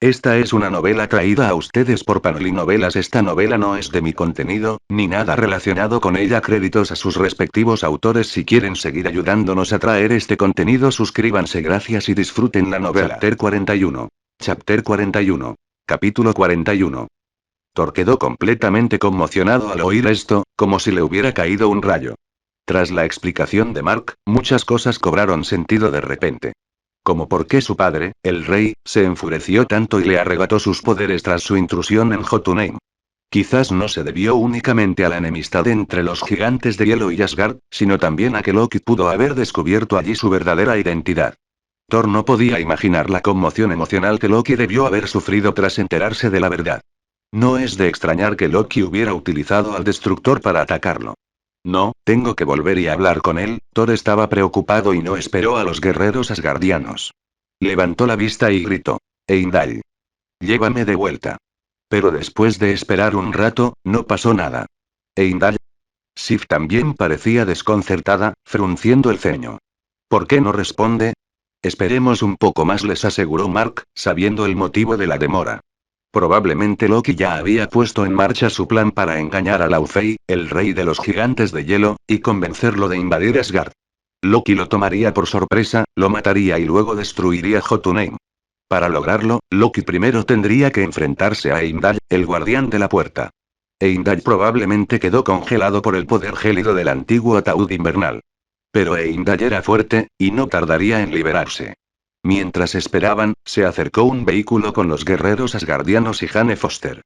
Esta es una novela traída a ustedes por Panoli Novelas. Esta novela no es de mi contenido, ni nada relacionado con ella. Créditos a sus respectivos autores. Si quieren seguir ayudándonos a traer este contenido, suscríbanse. Gracias y disfruten la novela. Chapter 41. Chapter 41. Capítulo 41. Thor quedó completamente conmocionado al oír esto, como si le hubiera caído un rayo. Tras la explicación de Mark, muchas cosas cobraron sentido de repente. Como por qué su padre, el rey, se enfureció tanto y le arrebató sus poderes tras su intrusión en Jotunheim. Quizás no se debió únicamente a la enemistad entre los gigantes de hielo y Asgard, sino también a que Loki pudo haber descubierto allí su verdadera identidad. Thor no podía imaginar la conmoción emocional que Loki debió haber sufrido tras enterarse de la verdad. No es de extrañar que Loki hubiera utilizado al destructor para atacarlo. No, tengo que volver y hablar con él. Thor estaba preocupado y no esperó a los guerreros asgardianos. Levantó la vista y gritó: Heimdall, llévame de vuelta. Pero después de esperar un rato, no pasó nada. Heimdall. Sif también parecía desconcertada, frunciendo el ceño. ¿Por qué no responde? Esperemos un poco más, les aseguró Mark, sabiendo el motivo de la demora. Probablemente Loki ya había puesto en marcha su plan para engañar a Laufey, el rey de los gigantes de hielo, y convencerlo de invadir Asgard. Loki lo tomaría por sorpresa, lo mataría y luego destruiría Jotunheim. Para lograrlo, Loki primero tendría que enfrentarse a Heimdall, el guardián de la puerta. Heimdall probablemente quedó congelado por el poder gélido del antiguo ataúd invernal. Pero Heimdall era fuerte, y no tardaría en liberarse. Mientras esperaban, se acercó un vehículo con los guerreros asgardianos y Jane Foster.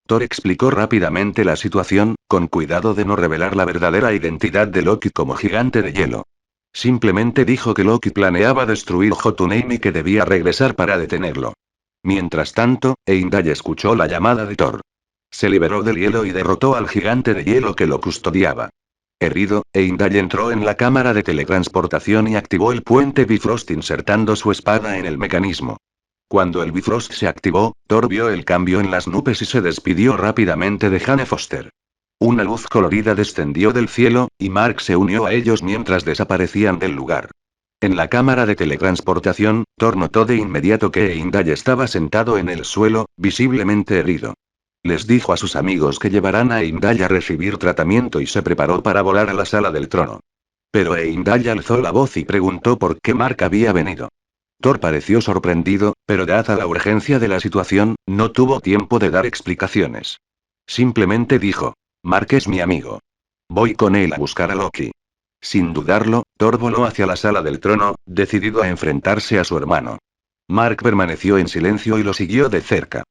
Thor explicó rápidamente la situación, con cuidado de no revelar la verdadera identidad de Loki como gigante de hielo. Simplemente dijo que Loki planeaba destruir Jotunheim y que debía regresar para detenerlo. Mientras tanto, Heimdall escuchó la llamada de Thor. Se liberó del hielo y derrotó al gigante de hielo que lo custodiaba. Herido, Heimdall entró en la cámara de teletransportación y activó el puente Bifrost insertando su espada en el mecanismo. Cuando el Bifrost se activó, Thor vio el cambio en las nubes y se despidió rápidamente de Jane Foster. Una luz colorida descendió del cielo, y Mark se unió a ellos mientras desaparecían del lugar. En la cámara de teletransportación, Thor notó de inmediato que Heimdall estaba sentado en el suelo, visiblemente herido. Les dijo a sus amigos que llevarán a Heimdall a recibir tratamiento y se preparó para volar a la sala del trono. Pero Heimdall alzó la voz y preguntó por qué Mark había venido. Thor pareció sorprendido, pero dada la urgencia de la situación, no tuvo tiempo de dar explicaciones. Simplemente dijo: Mark es mi amigo. Voy con él a buscar a Loki. Sin dudarlo, Thor voló hacia la sala del trono, decidido a enfrentarse a su hermano. Mark permaneció en silencio y lo siguió de cerca.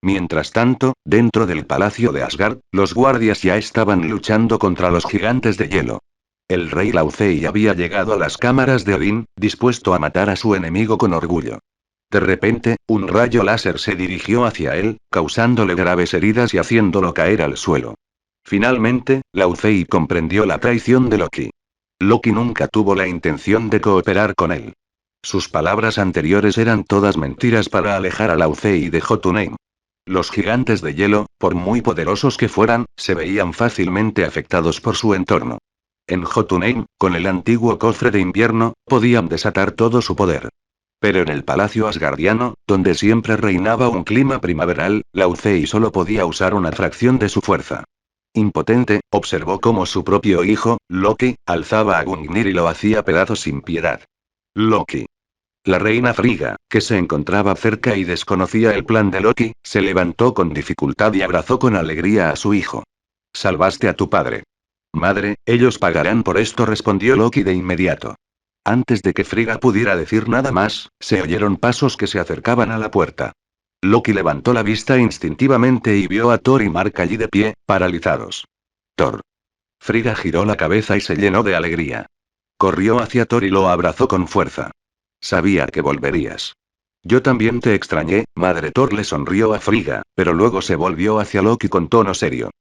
Mientras tanto, dentro del palacio de Asgard, los guardias ya estaban luchando contra los gigantes de hielo. El rey Laufey había llegado a las cámaras de Odín, dispuesto a matar a su enemigo con orgullo. De repente, un rayo láser se dirigió hacia él, causándole graves heridas y haciéndolo caer al suelo. Finalmente, Laufey comprendió la traición de Loki. Loki nunca tuvo la intención de cooperar con él. Sus palabras anteriores eran todas mentiras para alejar a Laufey de Jotunheim. Los gigantes de hielo, por muy poderosos que fueran, se veían fácilmente afectados por su entorno. En Jotunheim, con el antiguo cofre de invierno, podían desatar todo su poder. Pero en el palacio asgardiano, donde siempre reinaba un clima primaveral, Laufey solo podía usar una fracción de su fuerza. Impotente, observó cómo su propio hijo, Loki, alzaba a Gungnir y lo hacía pedazos sin piedad. Loki. La reina Frigga, que se encontraba cerca y desconocía el plan de Loki, se levantó con dificultad y abrazó con alegría a su hijo. Salvaste a tu padre. Madre, ellos pagarán por esto, respondió Loki de inmediato. Antes de que Frigga pudiera decir nada más, se oyeron pasos que se acercaban a la puerta. Loki levantó la vista instintivamente y vio a Thor y Mark allí de pie, paralizados. Thor. Frigga giró la cabeza y se llenó de alegría. Corrió hacia Thor y lo abrazó con fuerza. Sabía que volverías. Yo también te extrañé, madre. Thor le sonrió a Frigga, pero luego se volvió hacia Loki con tono serio.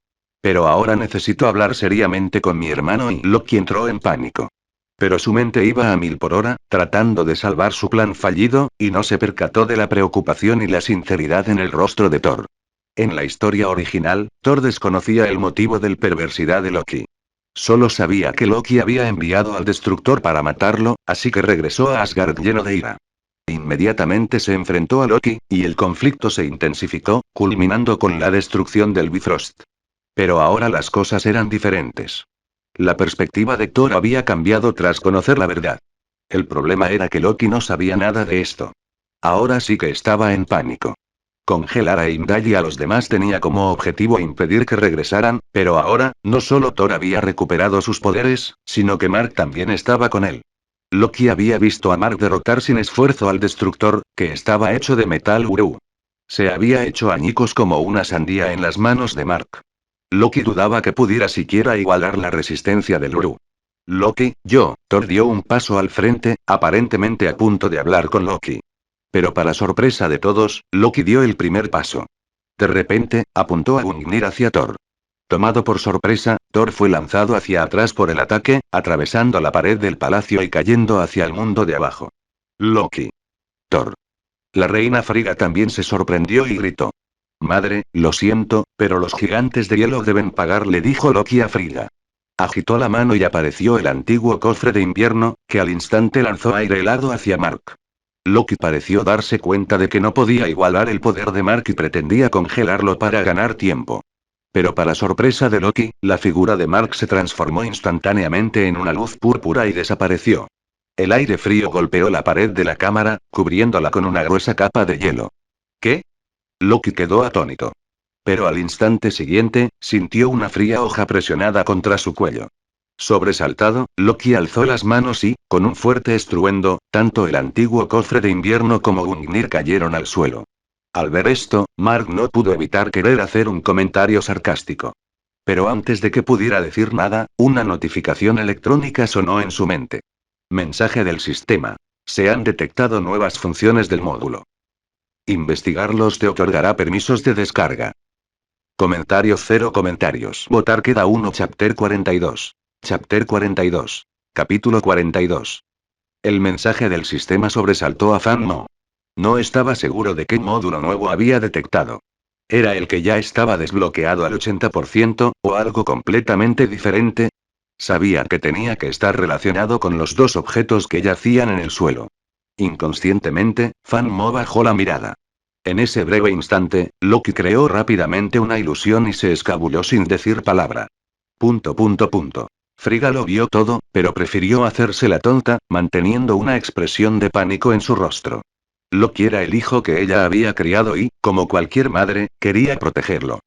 Pero ahora necesito hablar seriamente con mi hermano, y Loki entró en pánico. Pero su mente iba a 1000 por hora, tratando de salvar su plan fallido, y no se percató de la preocupación y la sinceridad en el rostro de Thor. En la historia original, Thor desconocía el motivo del perversidad de Loki. Solo sabía que Loki había enviado al destructor para matarlo, así que regresó a Asgard lleno de ira. Inmediatamente se enfrentó a Loki, y el conflicto se intensificó, culminando con la destrucción del Bifrost. Pero ahora las cosas eran diferentes. La perspectiva de Thor había cambiado tras conocer la verdad. El problema era que Loki no sabía nada de esto. Ahora sí que estaba en pánico. Congelar a Heimdall y a los demás tenía como objetivo impedir que regresaran, pero ahora, no solo Thor había recuperado sus poderes, sino que Mark también estaba con él. Loki había visto a Mark derrotar sin esfuerzo al destructor, que estaba hecho de metal Uru. Se había hecho añicos como una sandía en las manos de Mark. Loki dudaba que pudiera siquiera igualar la resistencia del Uru. Loki, Thor dio un paso al frente, aparentemente a punto de hablar con Loki. Pero para sorpresa de todos, Loki dio el primer paso. De repente, apuntó a Gungnir hacia Thor. Tomado por sorpresa, Thor fue lanzado hacia atrás por el ataque, atravesando la pared del palacio y cayendo hacia el mundo de abajo. Loki. Thor. La reina Frigga también se sorprendió y gritó. Madre, lo siento, pero los gigantes de hielo deben pagar, le dijo Loki a Frigga. Agitó la mano y apareció el antiguo cofre de invierno, que al instante lanzó aire helado hacia Mark. Loki pareció darse cuenta de que no podía igualar el poder de Mark y pretendía congelarlo para ganar tiempo. Pero para sorpresa de Loki, la figura de Mark se transformó instantáneamente en una luz púrpura y desapareció. El aire frío golpeó la pared de la cámara, cubriéndola con una gruesa capa de hielo. ¿Qué? Loki quedó atónito. Pero al instante siguiente, sintió una fría hoja presionada contra su cuello. Sobresaltado, Loki alzó las manos y, con un fuerte estruendo, tanto el antiguo cofre de invierno como Gungnir cayeron al suelo. Al ver esto, Mark no pudo evitar querer hacer un comentario sarcástico. Pero antes de que pudiera decir nada, una notificación electrónica sonó en su mente. Mensaje del sistema. Se han detectado nuevas funciones del módulo. Investigarlos te otorgará permisos de descarga. Comentario 0 comentarios. Votar queda 1. Chapter 42. Chapter 42. Capítulo 42. El mensaje del sistema sobresaltó a Fan Mo. No estaba seguro de qué módulo nuevo había detectado. ¿Era el que ya estaba desbloqueado al 80%, o algo completamente diferente? Sabía que tenía que estar relacionado con los dos objetos que yacían en el suelo. Inconscientemente, Fan Mo bajó la mirada. En ese breve instante, Loki creó rápidamente una ilusión y se escabulló sin decir palabra. Frigga lo vio todo, pero prefirió hacerse la tonta, manteniendo una expresión de pánico en su rostro. Loki era el hijo que ella había criado y, como cualquier madre, quería protegerlo.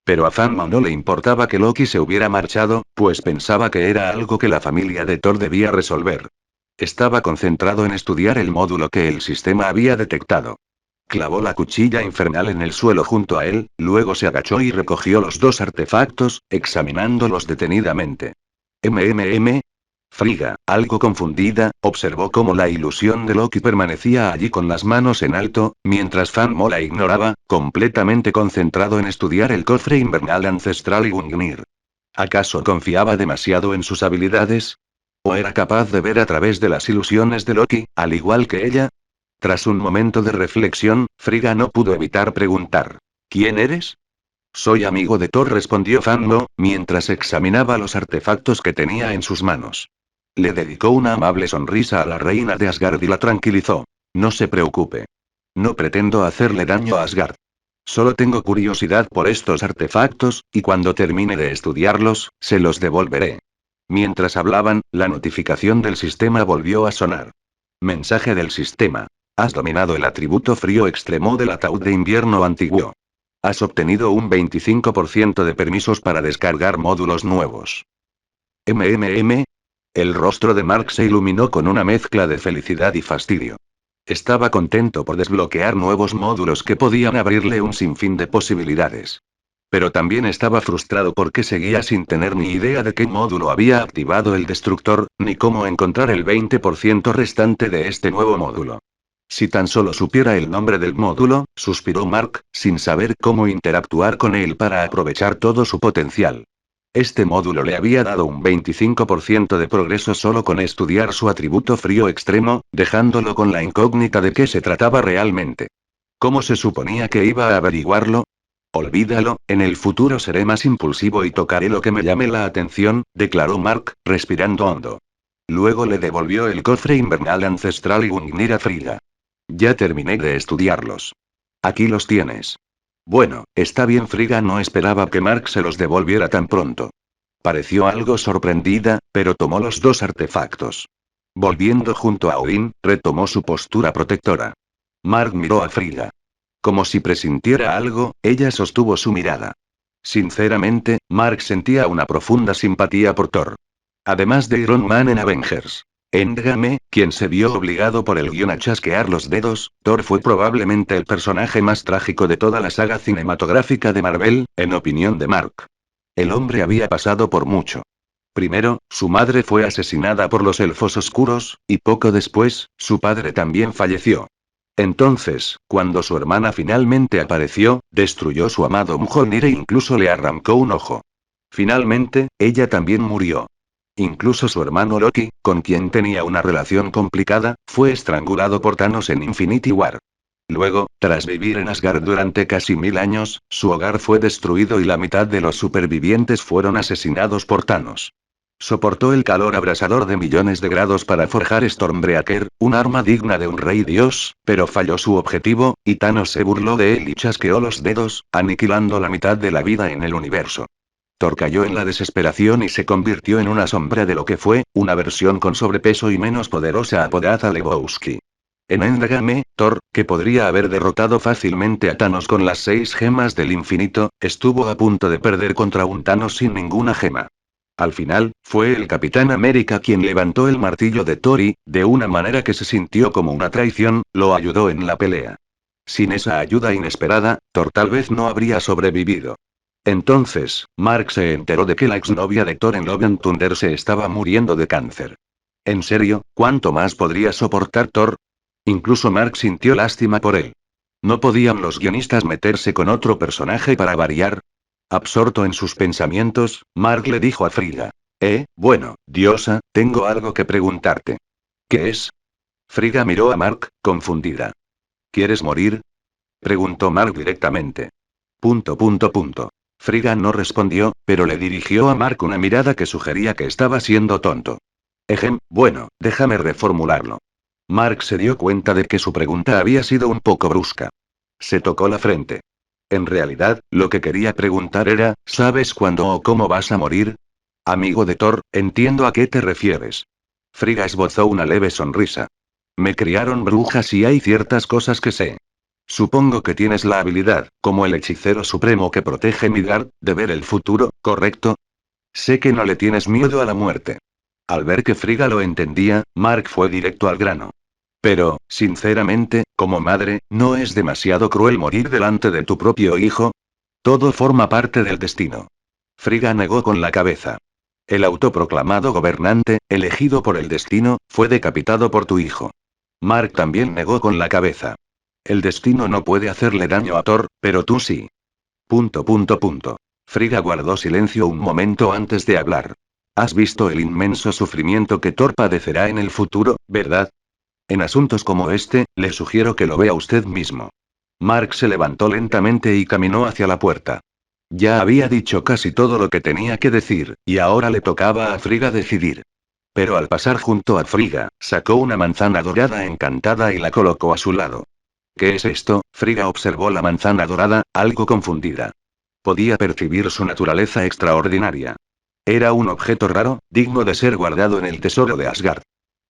Pero a Fanma no le importaba que Loki se hubiera marchado, pues pensaba que era algo que la familia de Thor debía resolver. Estaba concentrado en estudiar el módulo que el sistema había detectado. Clavó la cuchilla infernal en el suelo junto a él, luego se agachó y recogió los dos artefactos, examinándolos detenidamente. Frigga, algo confundida, observó cómo la ilusión de Loki permanecía allí con las manos en alto, mientras Fan Mo la ignoraba, completamente concentrado en estudiar el cofre invernal ancestral y Gungnir. ¿Acaso confiaba demasiado en sus habilidades? ¿O era capaz de ver a través de las ilusiones de Loki, al igual que ella? Tras un momento de reflexión, Frigga no pudo evitar preguntar. ¿Quién eres? Soy amigo de Thor, respondió Fan Mo, mientras examinaba los artefactos que tenía en sus manos. Le dedicó una amable sonrisa a la reina de Asgard y la tranquilizó. No se preocupe. No pretendo hacerle daño a Asgard. Solo tengo curiosidad por estos artefactos, y cuando termine de estudiarlos, se los devolveré. Mientras hablaban, la notificación del sistema volvió a sonar. Mensaje del sistema. Has dominado el atributo frío extremo del ataúd de invierno antiguo. Has obtenido un 25% de permisos para descargar módulos nuevos. El rostro de Mark se iluminó con una mezcla de felicidad y fastidio. Estaba contento por desbloquear nuevos módulos que podían abrirle un sinfín de posibilidades. Pero también estaba frustrado porque seguía sin tener ni idea de qué módulo había activado el destructor, ni cómo encontrar el 20% restante de este nuevo módulo. Si tan solo supiera el nombre del módulo, suspiró Mark, sin saber cómo interactuar con él para aprovechar todo su potencial. Este módulo le había dado un 25% de progreso solo con estudiar su atributo frío extremo, dejándolo con la incógnita de qué se trataba realmente. ¿Cómo se suponía que iba a averiguarlo? Olvídalo, en el futuro seré más impulsivo y tocaré lo que me llame la atención, declaró Mark, respirando hondo. Luego le devolvió el cofre invernal ancestral y Gungnir a Frigga. Ya terminé de estudiarlos. Aquí los tienes. Bueno, está bien. Frigga no esperaba que Mark se los devolviera tan pronto. Pareció algo sorprendida, pero tomó los dos artefactos. Volviendo junto a Odin, retomó su postura protectora. Mark miró a Frigga. Como si presintiera algo, ella sostuvo su mirada. Sinceramente, Mark sentía una profunda simpatía por Thor. Además de Iron Man en Avengers. Endgame, quien se vio obligado por el guión a chasquear los dedos, Thor fue probablemente el personaje más trágico de toda la saga cinematográfica de Marvel, en opinión de Mark. El hombre había pasado por mucho. Primero, su madre fue asesinada por los elfos oscuros, y poco después, su padre también falleció. Entonces, cuando su hermana finalmente apareció, destruyó su amado Mjolnir e incluso le arrancó un ojo. Finalmente, ella también murió. Incluso su hermano Loki, con quien tenía una relación complicada, fue estrangulado por Thanos en Infinity War. Luego, tras vivir en Asgard durante casi 1000 años, su hogar fue destruido y la mitad de los supervivientes fueron asesinados por Thanos. Soportó el calor abrasador de millones de grados para forjar Stormbreaker, un arma digna de un rey dios, pero falló su objetivo, y Thanos se burló de él y chasqueó los dedos, aniquilando la mitad de la vida en el universo. Thor cayó en la desesperación y se convirtió en una sombra de lo que fue, una versión con sobrepeso y menos poderosa apodada Lebowski. En Endgame, Thor, que podría haber derrotado fácilmente a Thanos con las 6 gemas del infinito, estuvo a punto de perder contra un Thanos sin ninguna gema. Al final, fue el Capitán América quien levantó el martillo de Thor y, de una manera que se sintió como una traición, lo ayudó en la pelea. Sin esa ayuda inesperada, Thor tal vez no habría sobrevivido. Entonces, Mark se enteró de que la exnovia de Thor en Love and Thunder se estaba muriendo de cáncer. ¿En serio, cuánto más podría soportar Thor? Incluso Mark sintió lástima por él. ¿No podían los guionistas meterse con otro personaje para variar? Absorto en sus pensamientos, Mark le dijo a Frigga. Bueno, diosa, tengo algo que preguntarte. ¿Qué es? Frigga miró a Mark, confundida. ¿Quieres morir? Preguntó Mark directamente. Punto. Frigga no respondió, pero le dirigió a Mark una mirada que sugería que estaba siendo tonto. Bueno, déjame reformularlo. Mark se dio cuenta de que su pregunta había sido un poco brusca. Se tocó la frente. En realidad, lo que quería preguntar era, ¿sabes cuándo o cómo vas a morir? Amigo de Thor, entiendo a qué te refieres. Frigga esbozó una leve sonrisa. Me criaron brujas y hay ciertas cosas que sé. Supongo que tienes la habilidad, como el hechicero supremo que protege Midgard, de ver el futuro, ¿correcto? Sé que no le tienes miedo a la muerte. Al ver que Frigga lo entendía, Mark fue directo al grano. Pero, sinceramente, como madre, ¿no es demasiado cruel morir delante de tu propio hijo? Todo forma parte del destino. Frigga negó con la cabeza. El autoproclamado gobernante, elegido por el destino, fue decapitado por tu hijo. Mark también negó con la cabeza. El destino no puede hacerle daño a Thor, pero tú sí. Frigga guardó silencio un momento antes de hablar. Has visto el inmenso sufrimiento que Thor padecerá en el futuro, ¿verdad? En asuntos como este, le sugiero que lo vea usted mismo. Mark se levantó lentamente y caminó hacia la puerta. Ya había dicho casi todo lo que tenía que decir, y ahora le tocaba a Frigga decidir. Pero al pasar junto a Frigga, sacó una manzana dorada encantada y la colocó a su lado. ¿Qué es esto? Frigga observó la manzana dorada, algo confundida. Podía percibir su naturaleza extraordinaria. Era un objeto raro, digno de ser guardado en el tesoro de Asgard.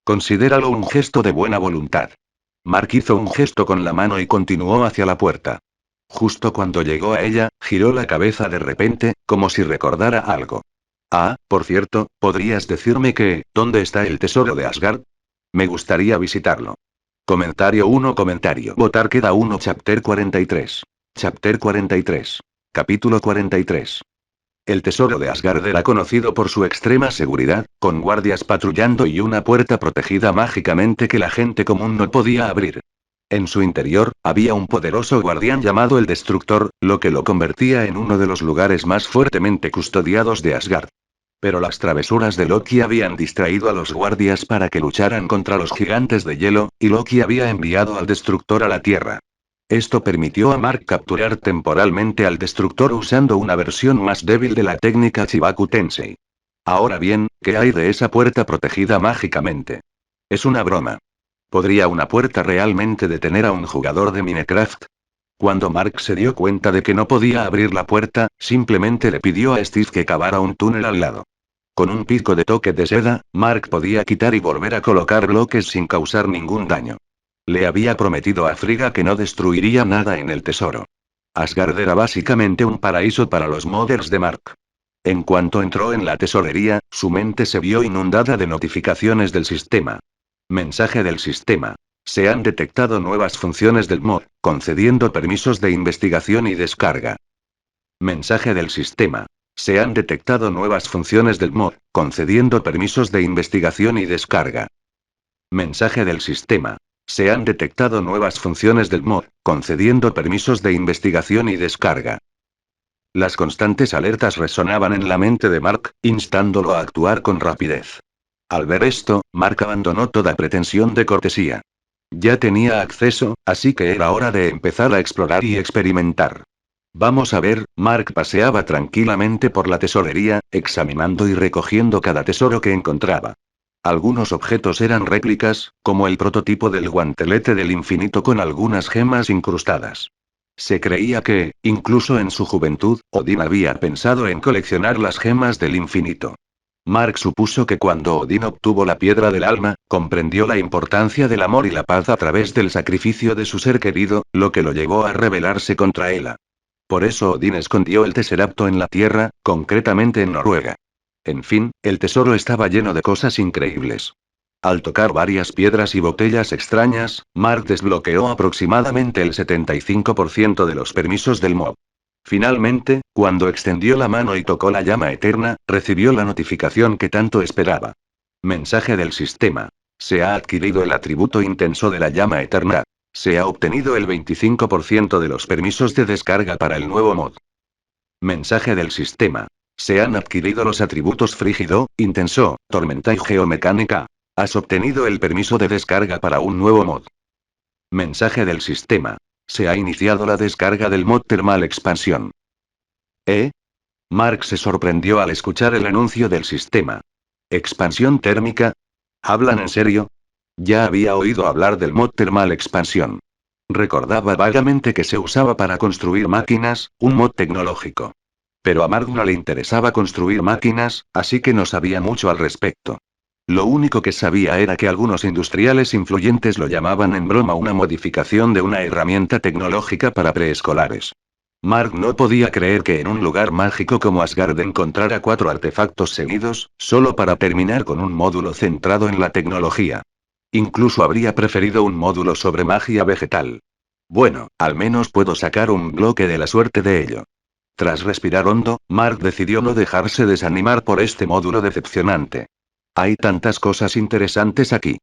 Considéralo un gesto de buena voluntad. Mark hizo un gesto con la mano y continuó hacia la puerta. Justo cuando llegó a ella, giró la cabeza de repente, como si recordara algo. Ah, por cierto, ¿podrías decirme dónde está el tesoro de Asgard? Me gustaría visitarlo. Comentario 1. Votar queda 1. Chapter 43. Chapter 43. Capítulo 43. El tesoro de Asgard era conocido por su extrema seguridad, con guardias patrullando y una puerta protegida mágicamente que la gente común no podía abrir. En su interior, había un poderoso guardián llamado el Destructor, lo que lo convertía en uno de los lugares más fuertemente custodiados de Asgard. Pero las travesuras de Loki habían distraído a los guardias para que lucharan contra los gigantes de hielo, y Loki había enviado al Destructor a la Tierra. Esto permitió a Mark capturar temporalmente al Destructor usando una versión más débil de la técnica Chibaku Tensei. Ahora bien, ¿qué hay de esa puerta protegida mágicamente? Es una broma. ¿Podría una puerta realmente detener a un jugador de Minecraft? Cuando Mark se dio cuenta de que no podía abrir la puerta, simplemente le pidió a Steve que cavara un túnel al lado. Con un pico de toque de seda, Mark podía quitar y volver a colocar bloques sin causar ningún daño. Le había prometido a Frigga que no destruiría nada en el tesoro. Asgard era básicamente un paraíso para los modders de Mark. En cuanto entró en la tesorería, su mente se vio inundada de notificaciones del sistema. Mensaje del sistema. Se han detectado nuevas funciones del mod, concediendo permisos de investigación y descarga. Mensaje del sistema. Se han detectado nuevas funciones del mod, concediendo permisos de investigación y descarga. Mensaje del sistema. Se han detectado nuevas funciones del mod, concediendo permisos de investigación y descarga. Las constantes alertas resonaban en la mente de Mark, instándolo a actuar con rapidez. Al ver esto, Mark abandonó toda pretensión de cortesía. Ya tenía acceso, así que era hora de empezar a explorar y experimentar. Vamos a ver, Mark paseaba tranquilamente por la tesorería, examinando y recogiendo cada tesoro que encontraba. Algunos objetos eran réplicas, como el prototipo del guantelete del infinito con algunas gemas incrustadas. Se creía que, incluso en su juventud, Odín había pensado en coleccionar las gemas del infinito. Mark supuso que cuando Odín obtuvo la piedra del alma, comprendió la importancia del amor y la paz a través del sacrificio de su ser querido, lo que lo llevó a rebelarse contra Hela. Por eso Odín escondió el Tesseracto en la tierra, concretamente en Noruega. En fin, el tesoro estaba lleno de cosas increíbles. Al tocar varias piedras y botellas extrañas, Mark desbloqueó aproximadamente el 75% de los permisos del mob. Finalmente, cuando extendió la mano y tocó la llama eterna, recibió la notificación que tanto esperaba. Mensaje del sistema. Se ha adquirido el atributo intenso de la llama eterna. Se ha obtenido el 25% de los permisos de descarga para el nuevo mod. Mensaje del sistema. Se han adquirido los atributos frígido, intenso, tormenta y geomecánica. Has obtenido el permiso de descarga para un nuevo mod. Mensaje del sistema. Se ha iniciado la descarga del mod termal expansión. ¿Eh? Mark se sorprendió al escuchar el anuncio del sistema. ¿Expansión térmica? ¿Hablan en serio? Ya había oído hablar del mod termal expansión. Recordaba vagamente que se usaba para construir máquinas, un mod tecnológico. Pero a Mark no le interesaba construir máquinas, así que no sabía mucho al respecto. Lo único que sabía era que algunos industriales influyentes lo llamaban en broma una modificación de una herramienta tecnológica para preescolares. Mark no podía creer que en un lugar mágico como Asgard encontrara 4 artefactos seguidos, solo para terminar con un módulo centrado en la tecnología. Incluso habría preferido un módulo sobre magia vegetal. Bueno, al menos puedo sacar un bloque de la suerte de ello. Tras respirar hondo, Mark decidió no dejarse desanimar por este módulo decepcionante. Hay tantas cosas interesantes aquí.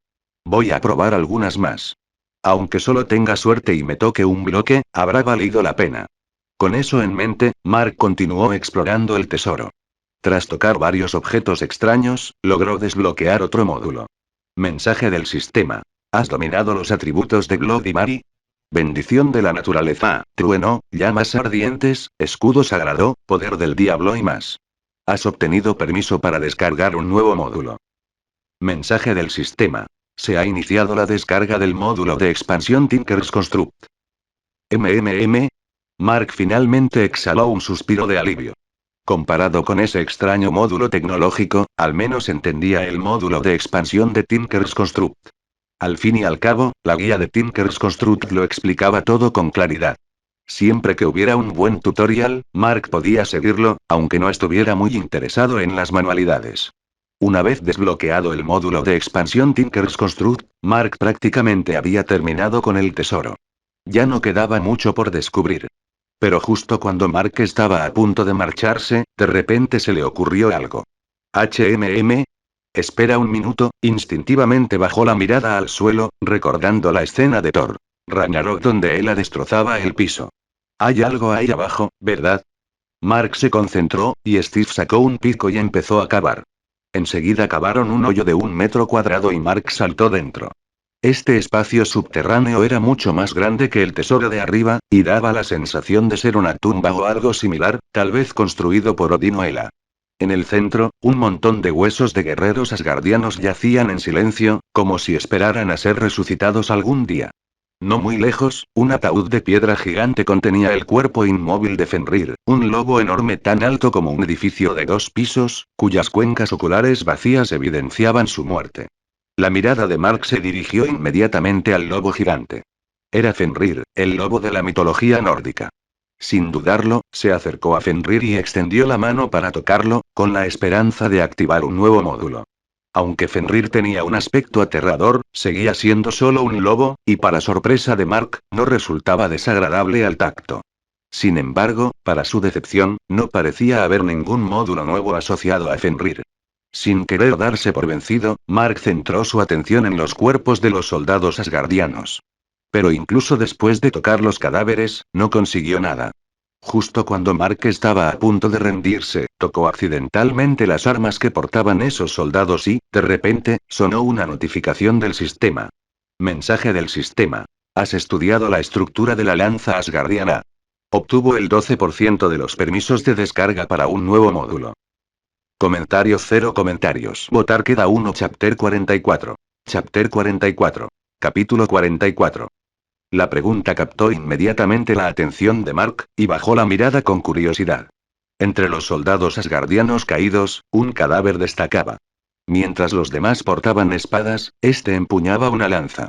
Voy a probar algunas más. Aunque solo tenga suerte y me toque un bloque, habrá valido la pena. Con eso en mente, Mark continuó explorando el tesoro. Tras tocar varios objetos extraños, logró desbloquear otro módulo. Mensaje del sistema. ¿Has dominado los atributos de Glodimari? Bendición de la naturaleza, trueno, llamas ardientes, escudo sagrado, poder del diablo y más. Has obtenido permiso para descargar un nuevo módulo. Mensaje del sistema. Se ha iniciado la descarga del módulo de expansión Tinker's Construct. Mark finalmente exhaló un suspiro de alivio. Comparado con ese extraño módulo tecnológico, al menos entendía el módulo de expansión de Tinker's Construct. Al fin y al cabo, la guía de Tinker's Construct lo explicaba todo con claridad. Siempre que hubiera un buen tutorial, Mark podía seguirlo, aunque no estuviera muy interesado en las manualidades. Una vez desbloqueado el módulo de expansión Tinker's Construct, Mark prácticamente había terminado con el tesoro. Ya no quedaba mucho por descubrir. Pero justo cuando Mark estaba a punto de marcharse, de repente se le ocurrió algo. Espera un minuto, instintivamente bajó la mirada al suelo, recordando la escena de Thor. Ragnarok donde Hela destrozaba el piso. Hay algo ahí abajo, ¿verdad? Mark se concentró, y Steve sacó un pico y empezó a cavar. Enseguida cavaron un hoyo de 1 metro cuadrado y Mark saltó dentro. Este espacio subterráneo era mucho más grande que el tesoro de arriba, y daba la sensación de ser una tumba o algo similar, tal vez construido por Odín o Hela. En el centro, un montón de huesos de guerreros asgardianos yacían en silencio, como si esperaran a ser resucitados algún día. No muy lejos, un ataúd de piedra gigante contenía el cuerpo inmóvil de Fenrir, un lobo enorme tan alto como un edificio de 2 pisos, cuyas cuencas oculares vacías evidenciaban su muerte. La mirada de Mark se dirigió inmediatamente al lobo gigante. Era Fenrir, el lobo de la mitología nórdica. Sin dudarlo, se acercó a Fenrir y extendió la mano para tocarlo, con la esperanza de activar un nuevo módulo. Aunque Fenrir tenía un aspecto aterrador, seguía siendo solo un lobo, y para sorpresa de Mark, no resultaba desagradable al tacto. Sin embargo, para su decepción, no parecía haber ningún módulo nuevo asociado a Fenrir. Sin querer darse por vencido, Mark centró su atención en los cuerpos de los soldados asgardianos. Pero incluso después de tocar los cadáveres, no consiguió nada. Justo cuando Mark estaba a punto de rendirse, tocó accidentalmente las armas que portaban esos soldados y, de repente, sonó una notificación del sistema. Mensaje del sistema. Has estudiado la estructura de la lanza asgardiana. Obtuvo el 12% de los permisos de descarga para un nuevo módulo. Comentario 0 comentarios. Votar queda 1. Chapter 44. Chapter 44. Capítulo 44. La pregunta captó inmediatamente la atención de Mark, y bajó la mirada con curiosidad. Entre los soldados asgardianos caídos, un cadáver destacaba. Mientras los demás portaban espadas, este empuñaba una lanza.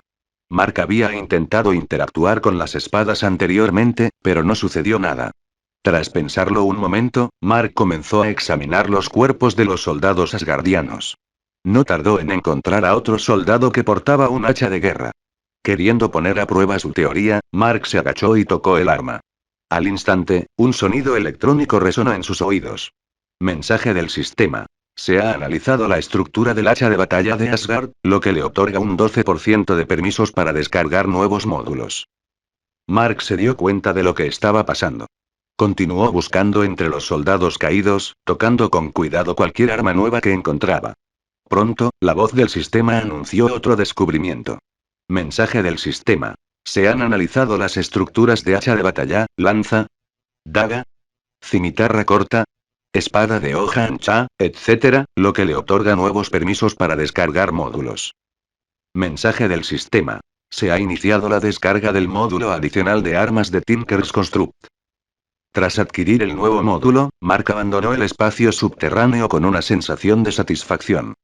Mark había intentado interactuar con las espadas anteriormente, pero no sucedió nada. Tras pensarlo un momento, Mark comenzó a examinar los cuerpos de los soldados asgardianos. No tardó en encontrar a otro soldado que portaba un hacha de guerra. Queriendo poner a prueba su teoría, Mark se agachó y tocó el arma. Al instante, un sonido electrónico resonó en sus oídos. Mensaje del sistema. Se ha analizado la estructura del hacha de batalla de Asgard, lo que le otorga un 12% de permisos para descargar nuevos módulos. Mark se dio cuenta de lo que estaba pasando. Continuó buscando entre los soldados caídos, tocando con cuidado cualquier arma nueva que encontraba. Pronto, la voz del sistema anunció otro descubrimiento. Mensaje del sistema. Se han analizado las estructuras de hacha de batalla, lanza, daga, cimitarra corta, espada de hoja ancha, etc., lo que le otorga nuevos permisos para descargar módulos. Mensaje del sistema. Se ha iniciado la descarga del módulo adicional de armas de Tinker's Construct. Tras adquirir el nuevo módulo, Mark abandonó el espacio subterráneo con una sensación de satisfacción.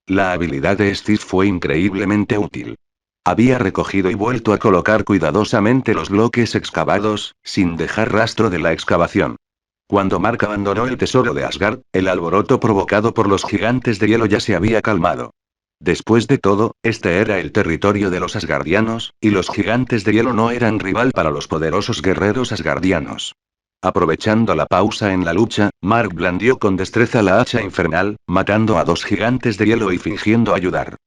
La habilidad de Steve fue increíblemente útil. Había recogido y vuelto a colocar cuidadosamente los bloques excavados, sin dejar rastro de la excavación. Cuando Mark abandonó el tesoro de Asgard, el alboroto provocado por los gigantes de hielo ya se había calmado. Después de todo, este era el territorio de los asgardianos, y los gigantes de hielo no eran rival para los poderosos guerreros asgardianos. Aprovechando la pausa en la lucha, Mark blandió con destreza la hacha infernal, matando a 2 gigantes de hielo y fingiendo ayudar.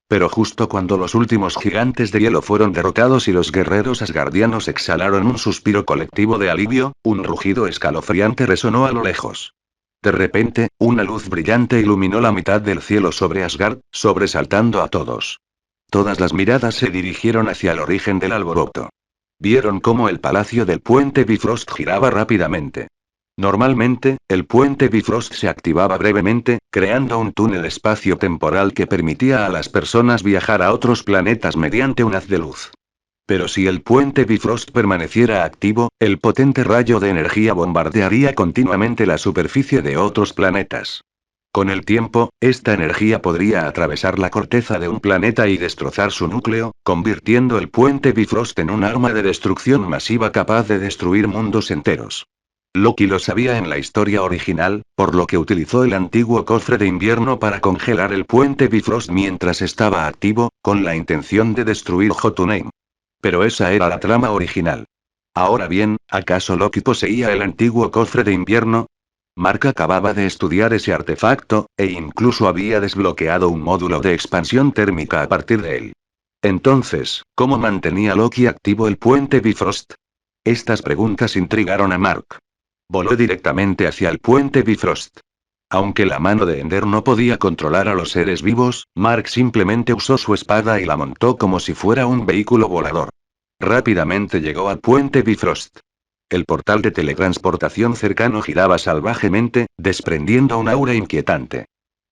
Pero justo cuando los últimos gigantes de hielo fueron derrotados y los guerreros asgardianos exhalaron un suspiro colectivo de alivio, un rugido escalofriante resonó a lo lejos. De repente, una luz brillante iluminó la mitad del cielo sobre Asgard, sobresaltando a todos. Todas las miradas se dirigieron hacia el origen del alboroto. Vieron cómo el palacio del puente Bifrost giraba rápidamente. Normalmente, el puente Bifrost se activaba brevemente, creando un túnel espacio-temporal que permitía a las personas viajar a otros planetas mediante un haz de luz. Pero si el puente Bifrost permaneciera activo, el potente rayo de energía bombardearía continuamente la superficie de otros planetas. Con el tiempo, esta energía podría atravesar la corteza de un planeta y destrozar su núcleo, convirtiendo el puente Bifrost en un arma de destrucción masiva capaz de destruir mundos enteros. Loki lo sabía en la historia original, por lo que utilizó el antiguo cofre de invierno para congelar el puente Bifrost mientras estaba activo, con la intención de destruir Jotunheim. Pero esa era la trama original. Ahora bien, ¿acaso Loki poseía el antiguo cofre de invierno? Mark acababa de estudiar ese artefacto, e incluso había desbloqueado un módulo de expansión térmica a partir de él. Entonces, ¿cómo mantenía Loki activo el puente Bifrost? Estas preguntas intrigaron a Mark. Voló directamente hacia el puente Bifrost. Aunque la mano de Ender no podía controlar a los seres vivos, Mark simplemente usó su espada y la montó como si fuera un vehículo volador. Rápidamente llegó al puente Bifrost. El portal de teletransportación cercano giraba salvajemente, desprendiendo un aura inquietante.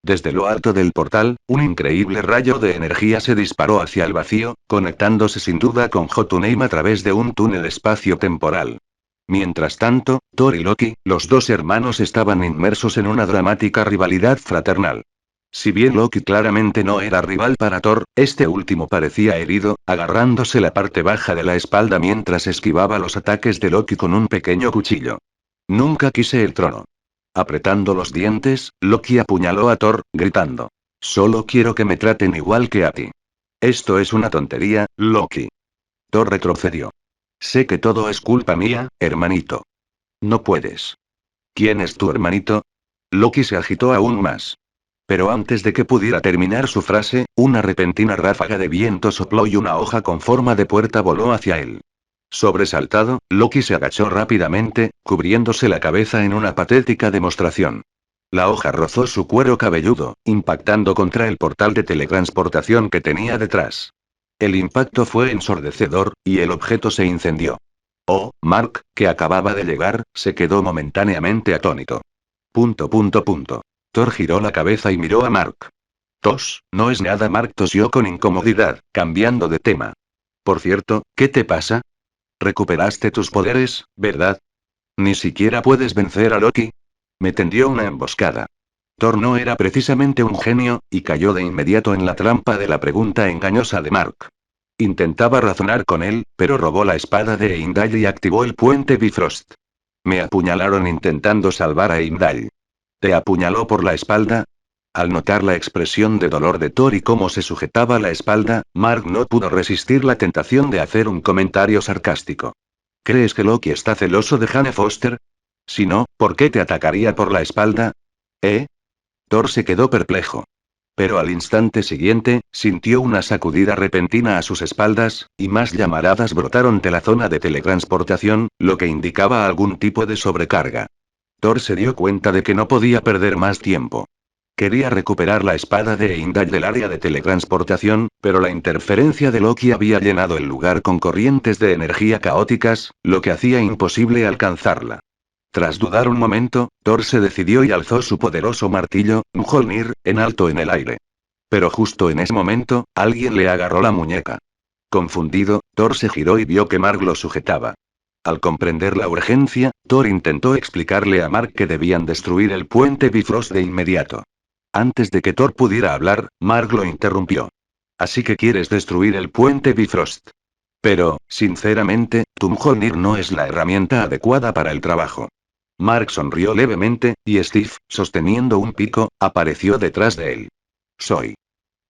Desde lo alto del portal, un increíble rayo de energía se disparó hacia el vacío, conectándose sin duda con Jotunheim a través de un túnel espacio-temporal. Mientras tanto, Thor y Loki, los dos hermanos estaban inmersos en una dramática rivalidad fraternal. Si bien Loki claramente no era rival para Thor, este último parecía herido, agarrándose la parte baja de la espalda mientras esquivaba los ataques de Loki con un pequeño cuchillo. Nunca quise el trono. Apretando los dientes, Loki apuñaló a Thor, gritando. Solo quiero que me traten igual que a ti. Esto es una tontería, Loki. Thor retrocedió. Sé que todo es culpa mía, hermanito. No puedes. ¿Quién es tu hermanito? Loki se agitó aún más. Pero antes de que pudiera terminar su frase, una repentina ráfaga de viento sopló y una hoja con forma de puerta voló hacia él. Sobresaltado, Loki se agachó rápidamente, cubriéndose la cabeza en una patética demostración. La hoja rozó su cuero cabelludo, impactando contra el portal de teletransportación que tenía detrás. El impacto fue ensordecedor, y el objeto se incendió. Oh, Mark, que acababa de llegar, se quedó momentáneamente atónito. Thor giró la cabeza y miró a Mark. No es nada. Mark tosió con incomodidad, cambiando de tema. Por cierto, ¿qué te pasa? Recuperaste tus poderes, ¿verdad? ¿Ni siquiera puedes vencer a Loki? Me tendió una emboscada. Thor no era precisamente un genio, y cayó de inmediato en la trampa de la pregunta engañosa de Mark. Intentaba razonar con él, pero robó la espada de Heimdall y activó el puente Bifrost. Me apuñalaron intentando salvar a Heimdall. ¿Te apuñaló por la espalda? Al notar la expresión de dolor de Thor y cómo se sujetaba la espalda, Mark no pudo resistir la tentación de hacer un comentario sarcástico. ¿Crees que Loki está celoso de Jane Foster? Si no, ¿por qué te atacaría por la espalda? ¿Eh? Thor se quedó perplejo. Pero al instante siguiente, sintió una sacudida repentina a sus espaldas, y más llamaradas brotaron de la zona de teletransportación, lo que indicaba algún tipo de sobrecarga. Thor se dio cuenta de que no podía perder más tiempo. Quería recuperar la espada de Heimdall del área de teletransportación, pero la interferencia de Loki había llenado el lugar con corrientes de energía caóticas, lo que hacía imposible alcanzarla. Tras dudar un momento, Thor se decidió y alzó su poderoso martillo, Mjolnir, en alto en el aire. Pero justo en ese momento, alguien le agarró la muñeca. Confundido, Thor se giró y vio que Mark lo sujetaba. Al comprender la urgencia, Thor intentó explicarle a Mark que debían destruir el puente Bifrost de inmediato. Antes de que Thor pudiera hablar, Mark lo interrumpió. Así que quieres destruir el puente Bifrost. Pero, sinceramente, tu Mjolnir no es la herramienta adecuada para el trabajo. Mark sonrió levemente, y Steve, sosteniendo un pico, apareció detrás de él.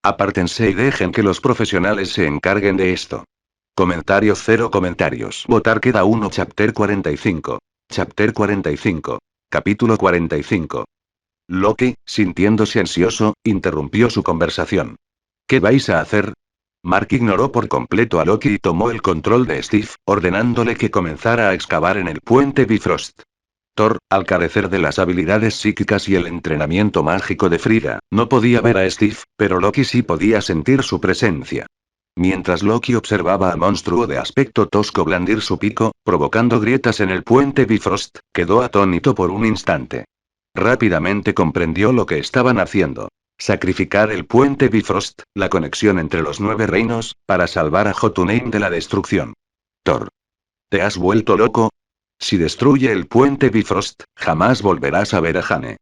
Apártense y dejen que los profesionales se encarguen de esto. Comentarios. Cero comentarios. Votar queda uno. Chapter 45. Chapter 45. Capítulo 45. Loki, sintiéndose ansioso, interrumpió su conversación. ¿Qué vais a hacer? Mark ignoró por completo a Loki y tomó el control de Steve, ordenándole que comenzara a excavar en el puente Bifrost. Thor, al carecer de las habilidades psíquicas y el entrenamiento mágico de Frigga, no podía ver a Steve, pero Loki sí podía sentir su presencia. Mientras Loki observaba al monstruo de aspecto tosco blandir su pico, provocando grietas en el puente Bifrost, quedó atónito por un instante. Rápidamente comprendió lo que estaban haciendo. Sacrificar el puente Bifrost, la conexión entre los 9 reinos, para salvar a Jotunheim de la destrucción. Thor. ¿Te has vuelto loco? Si destruye el puente Bifrost, jamás volverás a ver a Jane.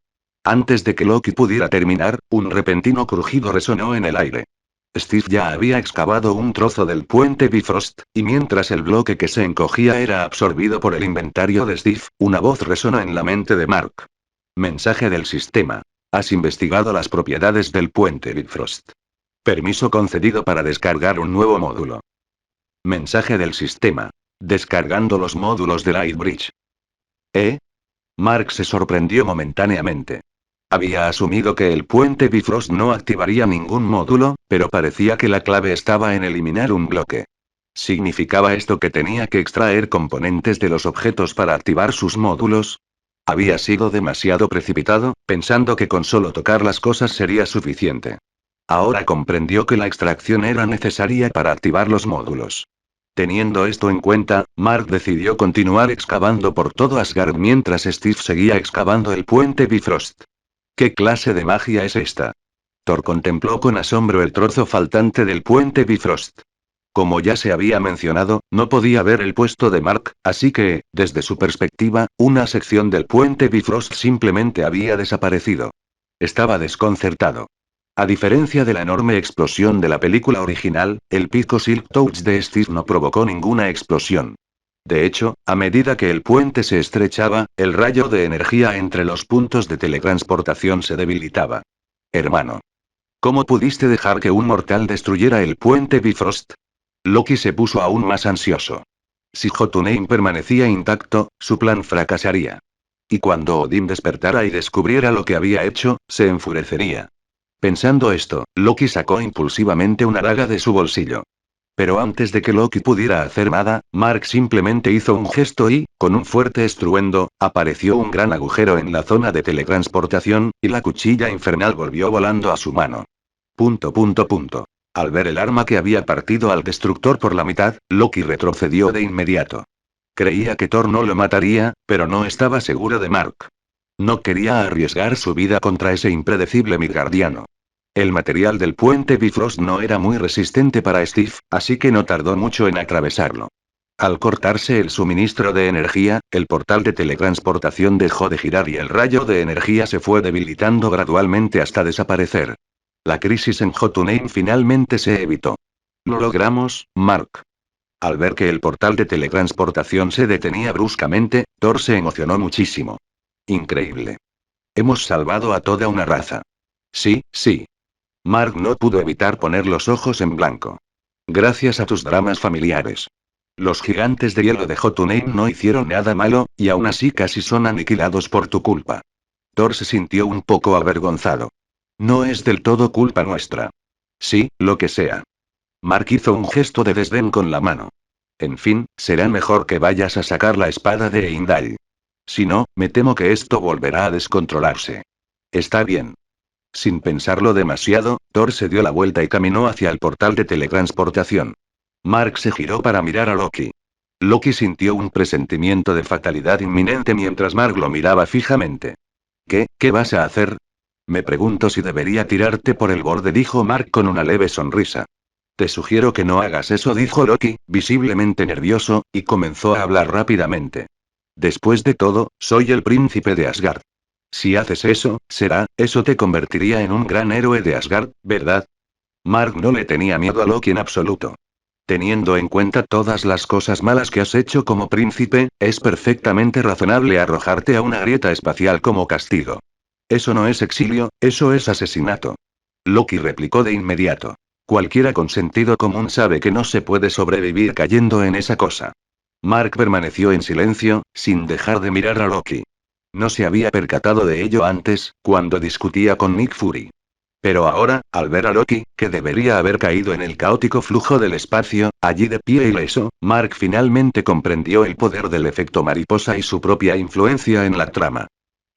Antes de que Loki pudiera terminar, un repentino crujido resonó en el aire. Steve ya había excavado un trozo del puente Bifrost, y mientras el bloque que se encogía era absorbido por el inventario de Steve, una voz resonó en la mente de Mark. Mensaje del sistema. Has investigado las propiedades del puente Bifrost. Permiso concedido para descargar un nuevo módulo. Mensaje del sistema. Descargando los módulos de Lightbridge. ¿Eh? Mark se sorprendió momentáneamente. Había asumido que el puente Bifrost no activaría ningún módulo, pero parecía que la clave estaba en eliminar un bloque. ¿Significaba esto que tenía que extraer componentes de los objetos para activar sus módulos? Había sido demasiado precipitado, pensando que con solo tocar las cosas sería suficiente. Ahora comprendió que la extracción era necesaria para activar los módulos. Teniendo esto en cuenta, Mark decidió continuar excavando por todo Asgard mientras Steve seguía excavando el puente Bifrost. ¿Qué clase de magia es esta? Thor contempló con asombro el trozo faltante del puente Bifrost. Como ya se había mencionado, no podía ver el puesto de Mark, así que, desde su perspectiva, una sección del puente Bifrost simplemente había desaparecido. Estaba desconcertado. A diferencia de la enorme explosión de la película original, el pico Silk Touch de Steve no provocó ninguna explosión. De hecho, a medida que el puente se estrechaba, el rayo de energía entre los puntos de teletransportación se debilitaba. Hermano. ¿Cómo pudiste dejar que un mortal destruyera el puente Bifrost? Loki se puso aún más ansioso. Si Jotunheim permanecía intacto, su plan fracasaría. Y cuando Odín despertara y descubriera lo que había hecho, se enfurecería. Pensando esto, Loki sacó impulsivamente una daga de su bolsillo. Pero antes de que Loki pudiera hacer nada, Mark simplemente hizo un gesto y, con un fuerte estruendo, apareció un gran agujero en la zona de teletransportación, y la cuchilla infernal volvió volando a su mano. Al ver el arma que había partido al destructor por la mitad, Loki retrocedió de inmediato. Creía que Thor no lo mataría, pero no estaba seguro de Mark. No quería arriesgar su vida contra ese impredecible Midgardiano. El material del puente Bifrost no era muy resistente para Steve, así que no tardó mucho en atravesarlo. Al cortarse el suministro de energía, el portal de teletransportación dejó de girar y el rayo de energía se fue debilitando gradualmente hasta desaparecer. La crisis en Jotunheim finalmente se evitó. Lo logramos, Mark. Al ver que el portal de teletransportación se detenía bruscamente, Thor se emocionó muchísimo. Increíble. Hemos salvado a toda una raza. Sí, sí. Mark no pudo evitar poner los ojos en blanco. Gracias a tus dramas familiares. Los gigantes de hielo de Jotunheim no hicieron nada malo, y aún así casi son aniquilados por tu culpa. Thor se sintió un poco avergonzado. No es del todo culpa nuestra. Sí, lo que sea. Mark hizo un gesto de desdén con la mano. En fin, será mejor que vayas a sacar la espada de Heimdall. Si no, me temo que esto volverá a descontrolarse. Está bien. Sin pensarlo demasiado, Thor se dio la vuelta y caminó hacia el portal de teletransportación. Mark se giró para mirar a Loki. Loki sintió un presentimiento de fatalidad inminente mientras Mark lo miraba fijamente. ¿Qué vas a hacer? Me pregunto si debería tirarte por el borde, dijo Mark con una leve sonrisa. Te sugiero que no hagas eso, dijo Loki, visiblemente nervioso, y comenzó a hablar rápidamente. Después de todo, soy el príncipe de Asgard. Si haces eso, eso te convertiría en un gran héroe de Asgard, ¿verdad? Mark no le tenía miedo a Loki en absoluto. Teniendo en cuenta todas las cosas malas que has hecho como príncipe, es perfectamente razonable arrojarte a una grieta espacial como castigo. Eso no es exilio, eso es asesinato. Loki replicó de inmediato. Cualquiera con sentido común sabe que no se puede sobrevivir cayendo en esa cosa. Mark permaneció en silencio, sin dejar de mirar a Loki. No se había percatado de ello antes, cuando discutía con Nick Fury. Pero ahora, al ver a Loki, que debería haber caído en el caótico flujo del espacio, allí de pie ileso, Mark finalmente comprendió el poder del efecto mariposa y su propia influencia en la trama.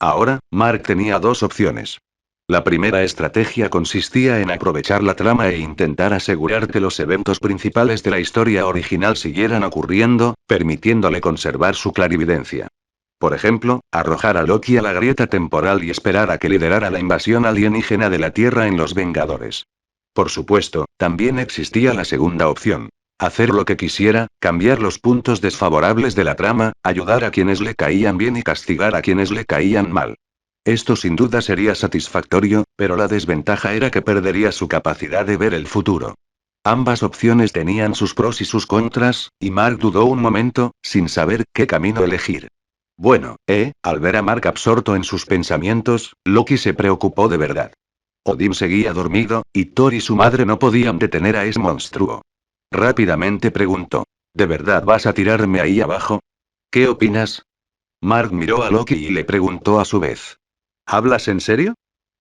Ahora, Mark tenía dos opciones. La primera estrategia consistía en aprovechar la trama e intentar asegurar que los eventos principales de la historia original siguieran ocurriendo, permitiéndole conservar su clarividencia. Por ejemplo, arrojar a Loki a la grieta temporal y esperar a que liderara la invasión alienígena de la Tierra en Los Vengadores. Por supuesto, también existía la segunda opción. Hacer lo que quisiera, cambiar los puntos desfavorables de la trama, ayudar a quienes le caían bien y castigar a quienes le caían mal. Esto sin duda sería satisfactorio, pero la desventaja era que perdería su capacidad de ver el futuro. Ambas opciones tenían sus pros y sus contras, y Mark dudó un momento, sin saber qué camino elegir. Bueno, al ver a Mark absorto en sus pensamientos, Loki se preocupó de verdad. Odín seguía dormido, y Thor y su madre no podían detener a ese monstruo. Rápidamente preguntó. ¿De verdad vas a tirarme ahí abajo? ¿Qué opinas? Mark miró a Loki y le preguntó a su vez. ¿Hablas en serio?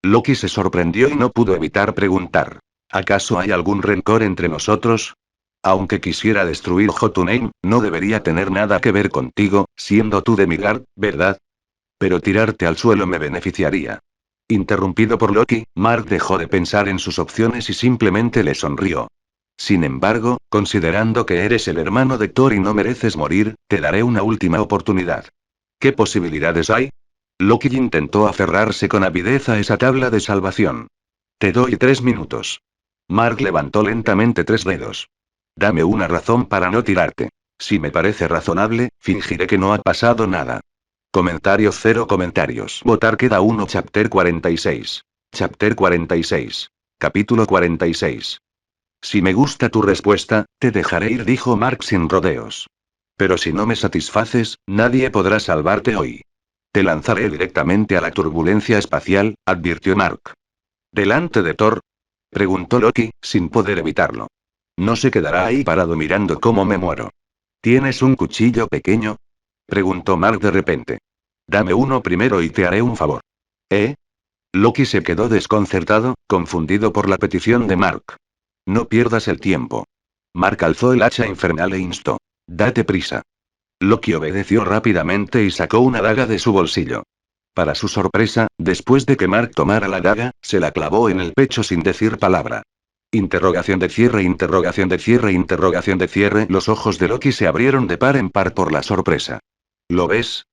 Loki se sorprendió y no pudo evitar preguntar. ¿Acaso hay algún rencor entre nosotros? Aunque quisiera destruir Jotunheim, no debería tener nada que ver contigo, siendo tú de Midgard, ¿verdad? Pero tirarte al suelo me beneficiaría. Interrumpido por Loki, Mark dejó de pensar en sus opciones y simplemente le sonrió. Sin embargo, considerando que eres el hermano de Thor y no mereces morir, te daré una última oportunidad. ¿Qué posibilidades hay? Loki intentó aferrarse con avidez a esa tabla de salvación. Te doy 3 minutos. Mark levantó lentamente 3 dedos. Dame una razón para no tirarte. Si me parece razonable, fingiré que no ha pasado nada. Comentarios, cero comentarios. Votar queda uno. Chapter 46. Chapter 46. Capítulo 46. Si me gusta tu respuesta, te dejaré ir, dijo Mark sin rodeos. Pero si no me satisfaces, nadie podrá salvarte hoy. Te lanzaré directamente a la turbulencia espacial, advirtió Mark. ¿Delante de Thor? Preguntó Loki, sin poder evitarlo. No se quedará ahí parado mirando cómo me muero. ¿Tienes un cuchillo pequeño? Preguntó Mark de repente. Dame uno primero y te haré un favor. ¿Eh? Loki se quedó desconcertado, confundido por la petición de Mark. No pierdas el tiempo. Mark alzó el hacha infernal e instó. Date prisa. Loki obedeció rápidamente y sacó una daga de su bolsillo. Para su sorpresa, después de que Mark tomara la daga, se la clavó en el pecho sin decir palabra. Interrogación de cierre, interrogación de cierre, interrogación de cierre. Los ojos de Loki se abrieron de par en par por la sorpresa. ¿Lo ves?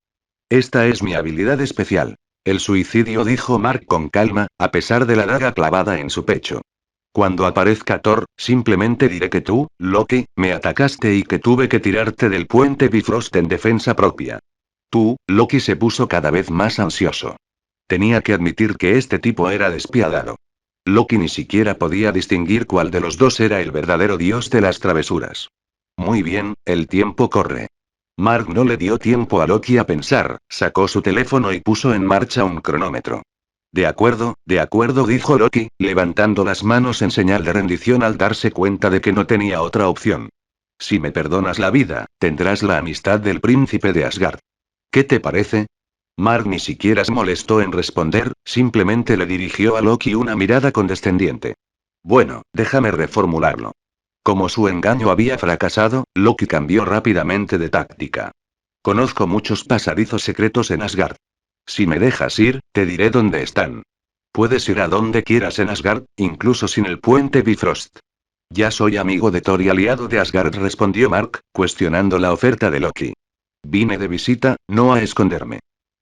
Esta es mi habilidad especial. El suicidio, dijo Mark con calma, a pesar de la daga clavada en su pecho. Cuando aparezca Thor, simplemente diré que tú, Loki, me atacaste y que tuve que tirarte del puente Bifrost en defensa propia. Tú, Loki se puso cada vez más ansioso. Tenía que admitir que este tipo era despiadado. Loki ni siquiera podía distinguir cuál de los dos era el verdadero dios de las travesuras. Muy bien, el tiempo corre. Mark no le dio tiempo a Loki a pensar, sacó su teléfono y puso en marcha un cronómetro. De acuerdo, dijo Loki, levantando las manos en señal de rendición al darse cuenta de que no tenía otra opción. Si me perdonas la vida, tendrás la amistad del príncipe de Asgard. ¿Qué te parece? Mark ni siquiera se molestó en responder, simplemente le dirigió a Loki una mirada condescendiente. Bueno, déjame reformularlo. Como su engaño había fracasado, Loki cambió rápidamente de táctica. Conozco muchos pasadizos secretos en Asgard. Si me dejas ir, te diré dónde están. Puedes ir a donde quieras en Asgard, incluso sin el puente Bifrost. Ya soy amigo de Thor y aliado de Asgard, respondió Mark, cuestionando la oferta de Loki. Vine de visita, no a esconderme.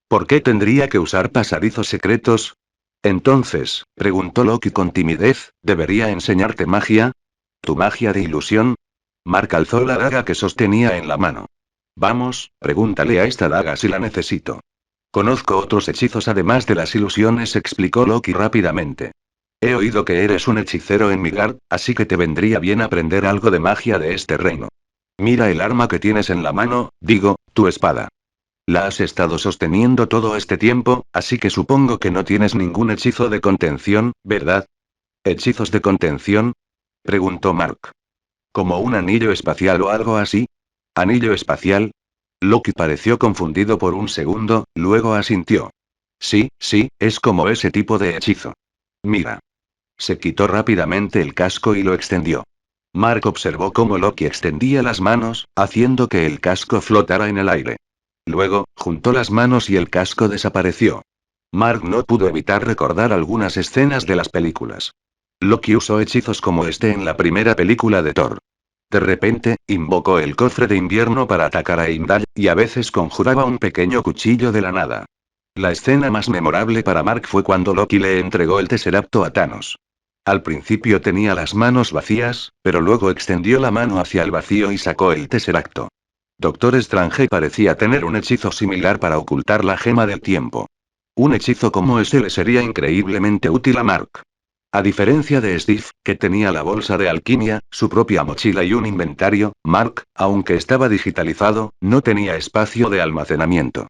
¿Por qué tendría que usar pasadizos secretos? Entonces, preguntó Loki con timidez, ¿debería enseñarte magia? ¿Tu magia de ilusión? Mark alzó la daga que sostenía en la mano. Vamos, pregúntale a esta daga si la necesito. Conozco otros hechizos además de las ilusiones, explicó Loki rápidamente. He oído que eres un hechicero en Midgard, así que te vendría bien aprender algo de magia de este reino. Mira el arma que tienes en la mano, digo, tu espada. La has estado sosteniendo todo este tiempo, así que supongo que no tienes ningún hechizo de contención, ¿verdad? ¿Hechizos de contención? Preguntó Mark. ¿Como un anillo espacial o algo así? ¿Anillo espacial? Loki pareció confundido por un segundo, luego asintió. Sí, es como ese tipo de hechizo. Mira. Se quitó rápidamente el casco y lo extendió. Mark observó cómo Loki extendía las manos, haciendo que el casco flotara en el aire. Luego, juntó las manos y el casco desapareció. Mark no pudo evitar recordar algunas escenas de las películas. Loki usó hechizos como este en la primera película de Thor. De repente, invocó el cofre de invierno para atacar a Heimdall, y a veces conjuraba un pequeño cuchillo de la nada. La escena más memorable para Mark fue cuando Loki le entregó el Tesseracto a Thanos. Al principio tenía las manos vacías, pero luego extendió la mano hacia el vacío y sacó el Tesseracto. Doctor Strange parecía tener un hechizo similar para ocultar la gema del tiempo. Un hechizo como ese le sería increíblemente útil a Mark. A diferencia de Steve, que tenía la bolsa de alquimia, su propia mochila y un inventario, Mark, aunque estaba digitalizado, no tenía espacio de almacenamiento.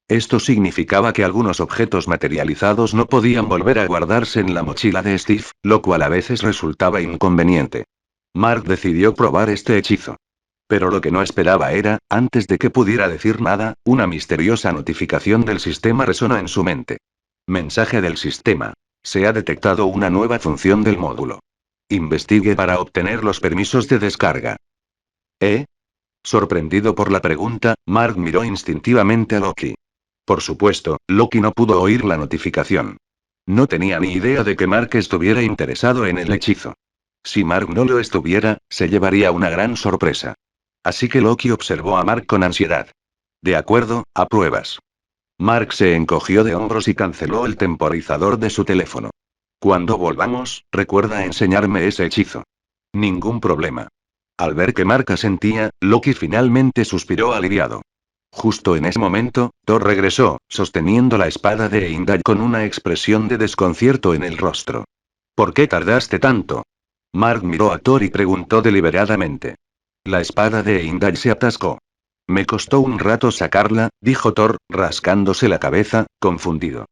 Esto significaba que algunos objetos materializados no podían volver a guardarse en la mochila de Steve, lo cual a veces resultaba inconveniente. Mark decidió probar este hechizo. Pero lo que no esperaba era, antes de que pudiera decir nada, una misteriosa notificación del sistema resonó en su mente. Mensaje del sistema. Se ha detectado una nueva función del módulo. Investigue para obtener los permisos de descarga. ¿Eh? Sorprendido por la pregunta, Mark miró instintivamente a Loki. Por supuesto, Loki no pudo oír la notificación. No tenía ni idea de que Mark estuviera interesado en el hechizo. Si Mark no lo estuviera, se llevaría una gran sorpresa. Así que Loki observó a Mark con ansiedad. De acuerdo, a pruebas. Mark se encogió de hombros y canceló el temporizador de su teléfono. Cuando volvamos, recuerda enseñarme ese hechizo. Ningún problema. Al ver que Mark asentía, Loki finalmente suspiró aliviado. Justo en ese momento, Thor regresó, sosteniendo la espada de Heimdall con una expresión de desconcierto en el rostro. ¿Por qué tardaste tanto? Mark miró a Thor y preguntó deliberadamente. La espada de Heimdall se atascó. Me costó un rato sacarla, dijo Thor, rascándose la cabeza, confundido.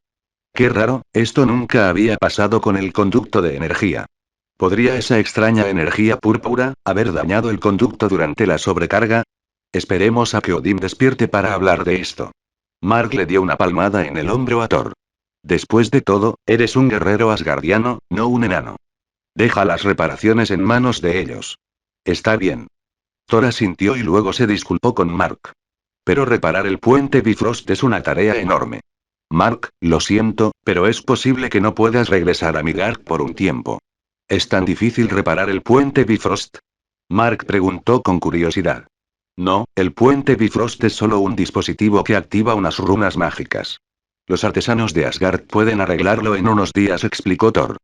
Qué raro, esto nunca había pasado con el conducto de energía. ¿Podría esa extraña energía púrpura haber dañado el conducto durante la sobrecarga? Esperemos a que Odín despierte para hablar de esto. Mark le dio una palmada en el hombro a Thor. Después de todo, eres un guerrero asgardiano, no un enano. Deja las reparaciones en manos de ellos. Está bien. Thor asintió y luego se disculpó con Mark. Pero reparar el puente Bifrost es una tarea enorme. Mark, lo siento, pero es posible que no puedas regresar a Midgard por un tiempo. ¿Es tan difícil reparar el puente Bifrost? Mark preguntó con curiosidad. No, el puente Bifrost es solo un dispositivo que activa unas runas mágicas. Los artesanos de Asgard pueden arreglarlo en unos días, explicó Thor.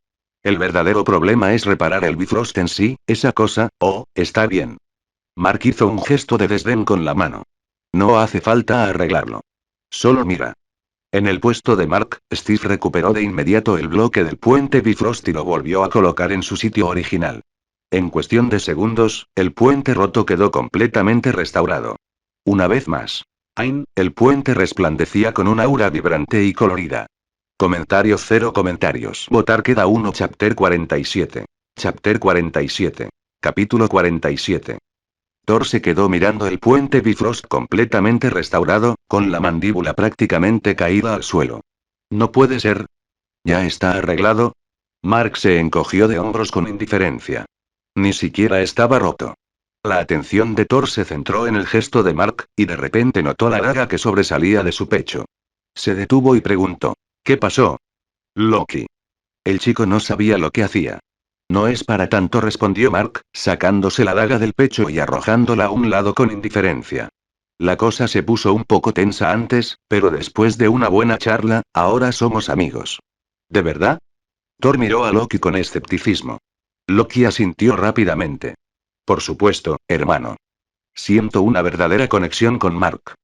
El verdadero problema es reparar el Bifrost en sí, esa cosa, está bien. Mark hizo un gesto de desdén con la mano. No hace falta arreglarlo. Solo mira. En el puesto de Mark, Steve recuperó de inmediato el bloque del puente Bifrost y lo volvió a colocar en su sitio original. En cuestión de segundos, el puente roto quedó completamente restaurado. Una vez más. El puente resplandecía con un aura vibrante y colorida. Comentarios, cero comentarios. Votar queda uno. Chapter 47. Chapter 47. Capítulo 47. Thor se quedó mirando el puente Bifrost completamente restaurado, con la mandíbula prácticamente caída al suelo. No puede ser. ¿Ya está arreglado? Mark se encogió de hombros con indiferencia. Ni siquiera estaba roto. La atención de Thor se centró en el gesto de Mark, y de repente notó la daga que sobresalía de su pecho. Se detuvo y preguntó. ¿Qué pasó? Loki. El chico no sabía lo que hacía. No es para tanto, respondió Mark, sacándose la daga del pecho y arrojándola a un lado con indiferencia. La cosa se puso un poco tensa antes, pero después de una buena charla, ahora somos amigos. ¿De verdad? Thor miró a Loki con escepticismo. Loki asintió rápidamente. Por supuesto, hermano. Siento una verdadera conexión con Mark.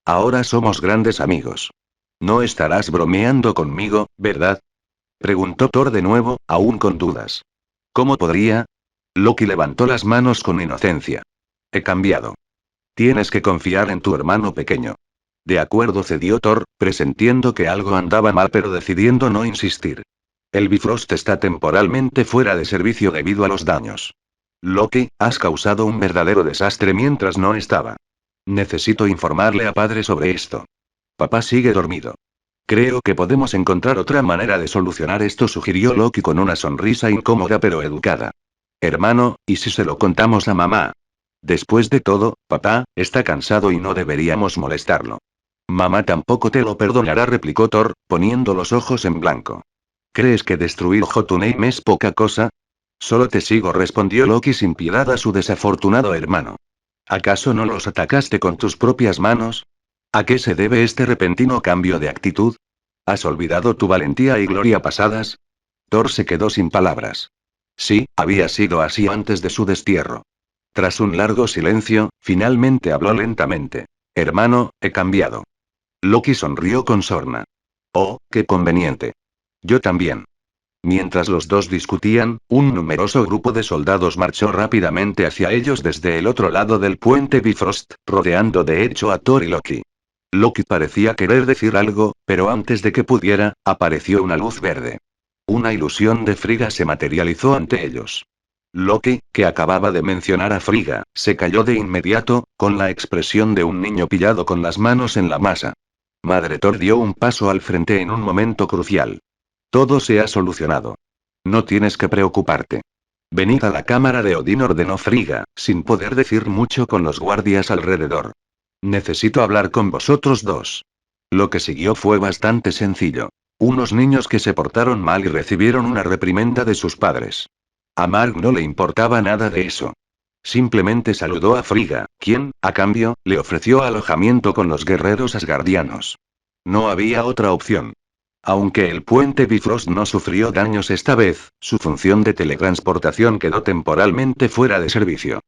Ahora somos grandes amigos. No estarás bromeando conmigo, ¿verdad? Preguntó Thor de nuevo, aún con dudas. ¿Cómo podría? Loki levantó las manos con inocencia. He cambiado. Tienes que confiar en tu hermano pequeño. De acuerdo, cedió Thor, presintiendo que algo andaba mal pero decidiendo no insistir. El Bifrost está temporalmente fuera de servicio debido a los daños. Loki, has causado un verdadero desastre mientras no estaba. Necesito informarle a padre sobre esto. Papá sigue dormido. Creo que podemos encontrar otra manera de solucionar esto, sugirió Loki con una sonrisa incómoda pero educada. Hermano, ¿y si se lo contamos a mamá? Después de todo, papá está cansado y no deberíamos molestarlo. Mamá tampoco te lo perdonará, replicó Thor, poniendo los ojos en blanco. ¿Crees que destruir Jotunheim es poca cosa? Solo te sigo, respondió Loki sin piedad a su desafortunado hermano. ¿Acaso no los atacaste con tus propias manos? ¿A qué se debe este repentino cambio de actitud? ¿Has olvidado tu valentía y gloria pasadas? Thor se quedó sin palabras. Sí, había sido así antes de su destierro. Tras un largo silencio, finalmente habló lentamente. Hermano, he cambiado. Loki sonrió con sorna. Oh, qué conveniente. Yo también. Mientras los dos discutían, un numeroso grupo de soldados marchó rápidamente hacia ellos desde el otro lado del puente Bifrost, rodeando de hecho a Thor y Loki. Loki parecía querer decir algo, pero antes de que pudiera, apareció una luz verde. Una ilusión de Frigga se materializó ante ellos. Loki, que acababa de mencionar a Frigga, se cayó de inmediato, con la expresión de un niño pillado con las manos en la masa. Madre Thor dio un paso al frente en un momento crucial. Todo se ha solucionado. No tienes que preocuparte. Venid a la cámara de Odín, ordenó Frigga, sin poder decir mucho con los guardias alrededor. Necesito hablar con vosotros dos. Lo que siguió fue bastante sencillo. Unos niños que se portaron mal y recibieron una reprimenda de sus padres. A Mark no le importaba nada de eso. Simplemente saludó a Frigga, quien, a cambio, le ofreció alojamiento con los guerreros asgardianos. No había otra opción. Aunque el puente Bifrost no sufrió daños esta vez, su función de teletransportación quedó temporalmente fuera de servicio.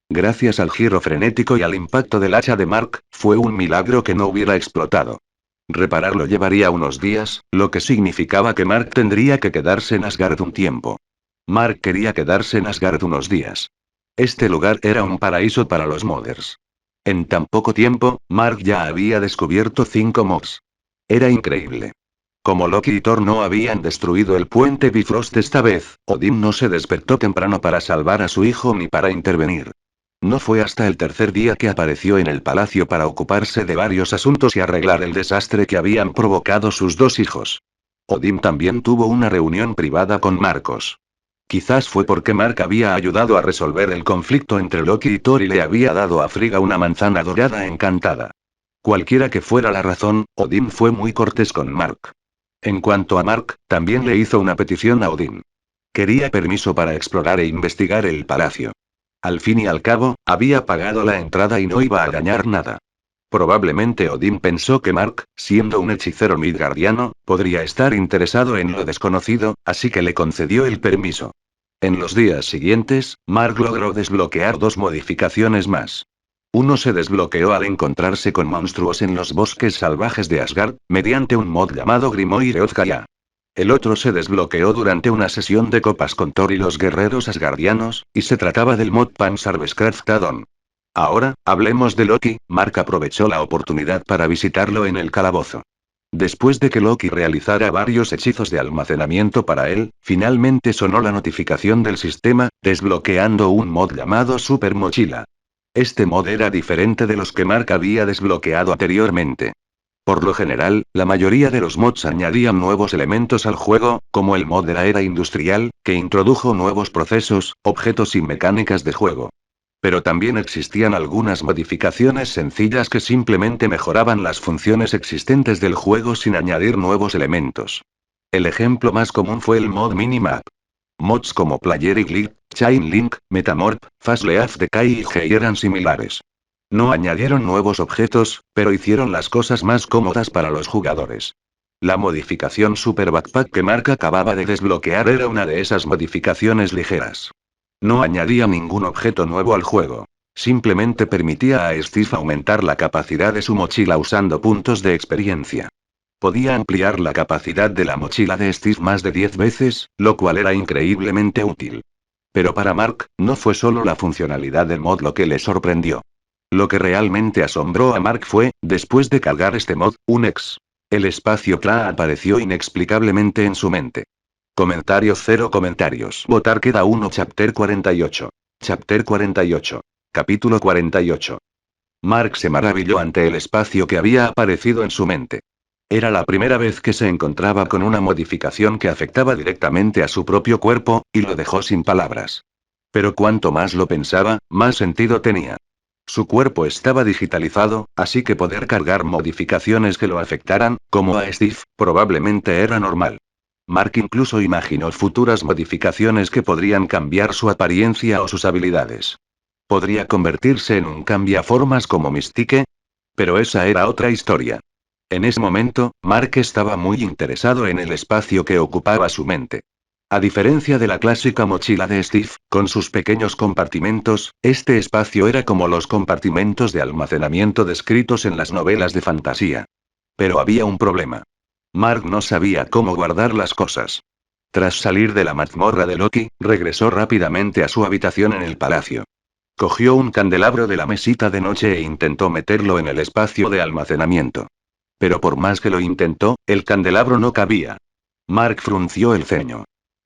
Gracias al giro frenético y al impacto del hacha de Mark, fue un milagro que no hubiera explotado. Repararlo llevaría unos días, lo que significaba que Mark tendría que quedarse en Asgard un tiempo. Mark quería quedarse en Asgard unos días. Este lugar era un paraíso para los modders. En tan poco tiempo, Mark ya había descubierto 5 mods. Era increíble. Como Loki y Thor no habían destruido el puente Bifrost esta vez, Odín no se despertó temprano para salvar a su hijo ni para intervenir. No fue hasta el tercer día que apareció en el palacio para ocuparse de varios asuntos y arreglar el desastre que habían provocado sus 2 hijos. Odín también tuvo una reunión privada con Marcos. Quizás fue porque Mark había ayudado a resolver el conflicto entre Loki y Thor y le había dado a Frigga una manzana dorada encantada. Cualquiera que fuera la razón, Odín fue muy cortés con Mark. En cuanto a Mark, también le hizo una petición a Odín. Quería permiso para explorar e investigar el palacio. Al fin y al cabo, había pagado la entrada y no iba a ganar nada. Probablemente Odín pensó que Mark, siendo un hechicero midgardiano, podría estar interesado en lo desconocido, así que le concedió el permiso. En los días siguientes, Mark logró desbloquear 2 modificaciones más. Uno se desbloqueó al encontrarse con monstruos en los bosques salvajes de Asgard, mediante un mod llamado Grimoire Ozgaya. El otro se desbloqueó durante una sesión de copas con Thor y los guerreros asgardianos, y se trataba del mod Panzerbeschkraft Add-on. Ahora, hablemos de Loki. Mark aprovechó la oportunidad para visitarlo en el calabozo. Después de que Loki realizara varios hechizos de almacenamiento para él, finalmente sonó la notificación del sistema, desbloqueando un mod llamado Super Mochila. Este mod era diferente de los que Mark había desbloqueado anteriormente. Por lo general, la mayoría de los mods añadían nuevos elementos al juego, como el mod de la era industrial, que introdujo nuevos procesos, objetos y mecánicas de juego. Pero también existían algunas modificaciones sencillas que simplemente mejoraban las funciones existentes del juego sin añadir nuevos elementos. El ejemplo más común fue el mod Minimap. Mods como Player y Glitch, Chain Link, Metamorph, Fastleaf Decay y G eran similares. No añadieron nuevos objetos, pero hicieron las cosas más cómodas para los jugadores. La modificación Super Backpack que Mark acababa de desbloquear era una de esas modificaciones ligeras. No añadía ningún objeto nuevo al juego. Simplemente permitía a Steve aumentar la capacidad de su mochila usando puntos de experiencia. Podía ampliar la capacidad de la mochila de Steve más de 10 veces, lo cual era increíblemente útil. Pero para Mark, no fue solo la funcionalidad del mod lo que le sorprendió. Lo que realmente asombró a Mark fue, después de cargar este mod, el espacio Tla apareció inexplicablemente en su mente. Comentario 0 comentarios. Votar queda 1 Chapter 48. Chapter 48. Capítulo 48. Mark se maravilló ante el espacio que había aparecido en su mente. Era la primera vez que se encontraba con una modificación que afectaba directamente a su propio cuerpo, y lo dejó sin palabras. Pero cuanto más lo pensaba, más sentido tenía. Su cuerpo estaba digitalizado, así que poder cargar modificaciones que lo afectaran, como a Steve, probablemente era normal. Mark incluso imaginó futuras modificaciones que podrían cambiar su apariencia o sus habilidades. ¿Podría convertirse en un cambiaformas como Mystique? Pero esa era otra historia. En ese momento, Mark estaba muy interesado en el espacio que ocupaba su mente. A diferencia de la clásica mochila de Steve, con sus pequeños compartimentos, este espacio era como los compartimentos de almacenamiento descritos en las novelas de fantasía. Pero había un problema. Mark no sabía cómo guardar las cosas. Tras salir de la mazmorra de Loki, regresó rápidamente a su habitación en el palacio. Cogió un candelabro de la mesita de noche e intentó meterlo en el espacio de almacenamiento. Pero por más que lo intentó, el candelabro no cabía. Mark frunció el ceño.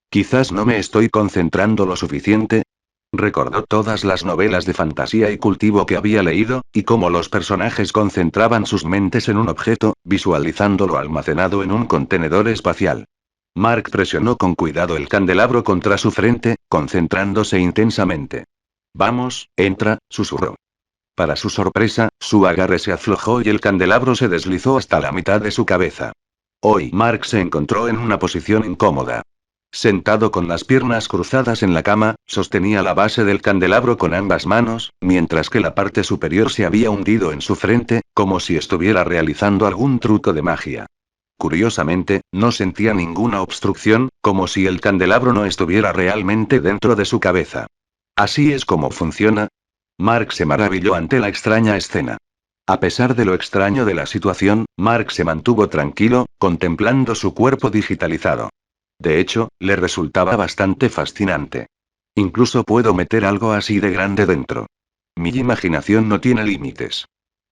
Quizás no me estoy concentrando lo suficiente. Recordó todas las novelas de fantasía y cultivo que había leído, y cómo los personajes concentraban sus mentes en un objeto, visualizándolo almacenado en un contenedor espacial. Mark presionó con cuidado el candelabro contra su frente, concentrándose intensamente. Vamos, entra, susurró. Para su sorpresa, su agarre se aflojó y el candelabro se deslizó hasta la mitad de su cabeza. Hoy Mark se encontró en una posición incómoda. Sentado con las piernas cruzadas en la cama, sostenía la base del candelabro con ambas manos, mientras que la parte superior se había hundido en su frente, como si estuviera realizando algún truco de magia. Curiosamente, no sentía ninguna obstrucción, como si el candelabro no estuviera realmente dentro de su cabeza. ¿Así es como funciona? Mark se maravilló ante la extraña escena. A pesar de lo extraño de la situación, Mark se mantuvo tranquilo, contemplando su cuerpo digitalizado. De hecho, le resultaba bastante fascinante. Incluso puedo meter algo así de grande dentro. Mi imaginación no tiene límites.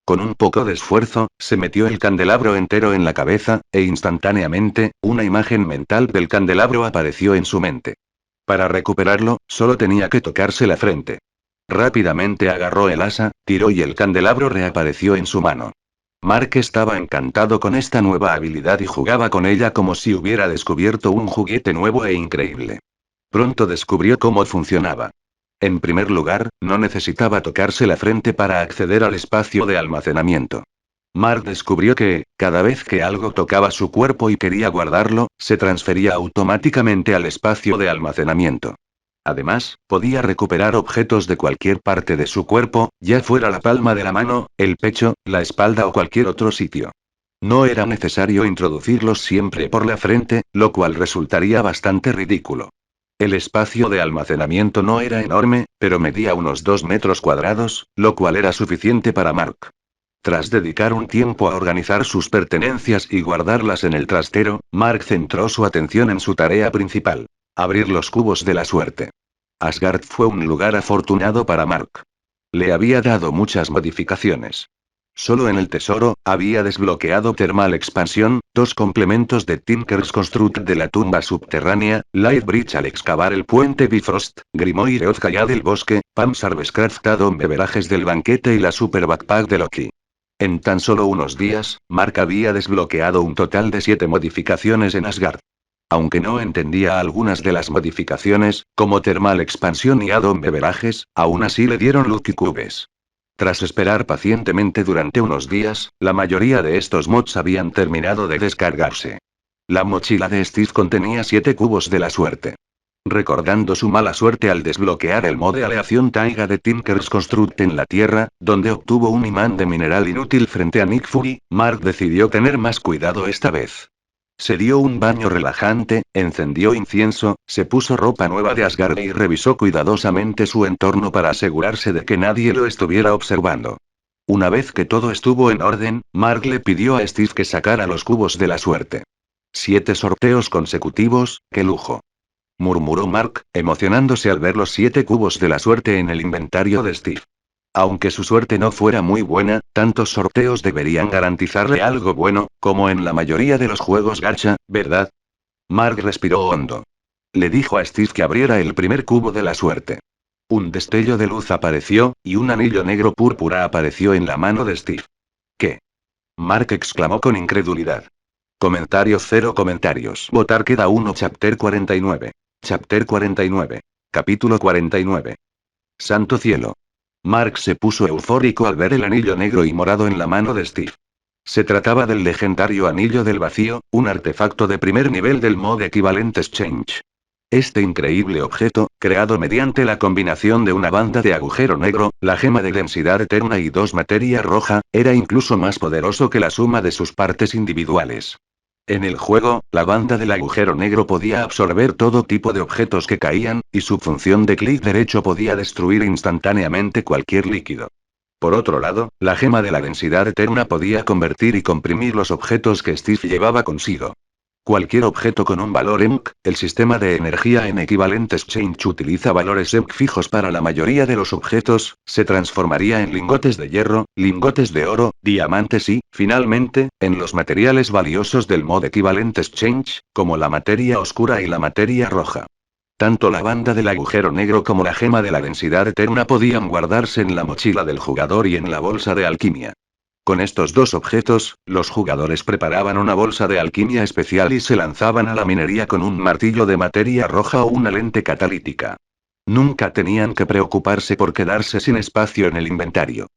Con un poco de esfuerzo, se metió el candelabro entero en la cabeza, e instantáneamente, una imagen mental del candelabro apareció en su mente. Para recuperarlo, solo tenía que tocarse la frente. Rápidamente agarró el asa, tiró y el candelabro reapareció en su mano. Mark estaba encantado con esta nueva habilidad y jugaba con ella como si hubiera descubierto un juguete nuevo e increíble. Pronto descubrió cómo funcionaba. En primer lugar, no necesitaba tocarse la frente para acceder al espacio de almacenamiento. Mark descubrió que, cada vez que algo tocaba su cuerpo y quería guardarlo, se transfería automáticamente al espacio de almacenamiento. Además, podía recuperar objetos de cualquier parte de su cuerpo, ya fuera la palma de la mano, el pecho, la espalda o cualquier otro sitio. No era necesario introducirlos siempre por la frente, lo cual resultaría bastante ridículo. El espacio de almacenamiento no era enorme, pero medía unos 2 metros cuadrados, lo cual era suficiente para Mark. Tras dedicar un tiempo a organizar sus pertenencias y guardarlas en el trastero, Mark centró su atención en su tarea principal: abrir los cubos de la suerte. Asgard fue un lugar afortunado para Mark. Le había dado muchas modificaciones. Solo en el tesoro, había desbloqueado Thermal Expansión, 2 complementos de Tinker's Construct de la tumba subterránea, Lightbridge al excavar el puente Bifrost, Grimoire Ozkaya del bosque, Pam's Harvestcraft Add-on beberajes del banquete y la Super Backpack de Loki. En tan solo unos días, Mark había desbloqueado un total de 7 modificaciones en Asgard. Aunque no entendía algunas de las modificaciones, como Thermal Expansión y Add-on beberajes, aún así le dieron Lucky Cubes. Tras esperar pacientemente durante unos días, la mayoría de estos mods habían terminado de descargarse. La mochila de Steve contenía 7 cubos de la suerte. Recordando su mala suerte al desbloquear el mod de aleación taiga de Tinker's Construct en la Tierra, donde obtuvo un imán de mineral inútil frente a Nick Fury, Mark decidió tener más cuidado esta vez. Se dio un baño relajante, encendió incienso, se puso ropa nueva de Asgard y revisó cuidadosamente su entorno para asegurarse de que nadie lo estuviera observando. Una vez que todo estuvo en orden, Mark le pidió a Steve que sacara los cubos de la suerte. 7 sorteos consecutivos, ¡qué lujo! Murmuró Mark, emocionándose al ver los 7 cubos de la suerte en el inventario de Steve. Aunque su suerte no fuera muy buena, tantos sorteos deberían garantizarle algo bueno, como en la mayoría de los juegos gacha, ¿verdad? Mark respiró hondo. Le dijo a Steve que abriera el primer cubo de la suerte. Un destello de luz apareció, y un anillo negro púrpura apareció en la mano de Steve. ¿Qué? Mark exclamó con incredulidad. Comentario 0 comentarios. Votar queda 1. Chapter 49. Chapter 49. Capítulo 49. Santo cielo. Mark se puso eufórico al ver el anillo negro y morado en la mano de Steve. Se trataba del legendario Anillo del Vacío, un artefacto de primer nivel del mod equivalente Exchange. Este increíble objeto, creado mediante la combinación de una banda de agujero negro, la gema de densidad eterna y 2 materia roja, era incluso más poderoso que la suma de sus partes individuales. En el juego, la banda del agujero negro podía absorber todo tipo de objetos que caían, y su función de clic derecho podía destruir instantáneamente cualquier líquido. Por otro lado, la gema de la densidad eterna podía convertir y comprimir los objetos que Steve llevaba consigo. Cualquier objeto con un valor EMC, el sistema de energía en equivalente Exchange utiliza valores EMC fijos para la mayoría de los objetos, se transformaría en lingotes de hierro, lingotes de oro, diamantes y, finalmente, en los materiales valiosos del mod equivalente Exchange, como la materia oscura y la materia roja. Tanto la banda del agujero negro como la gema de la densidad eterna podían guardarse en la mochila del jugador y en la bolsa de alquimia. Con estos 2 objetos, los jugadores preparaban una bolsa de alquimia especial y se lanzaban a la minería con un martillo de materia roja o una lente catalítica. Nunca tenían que preocuparse por quedarse sin espacio en el inventario.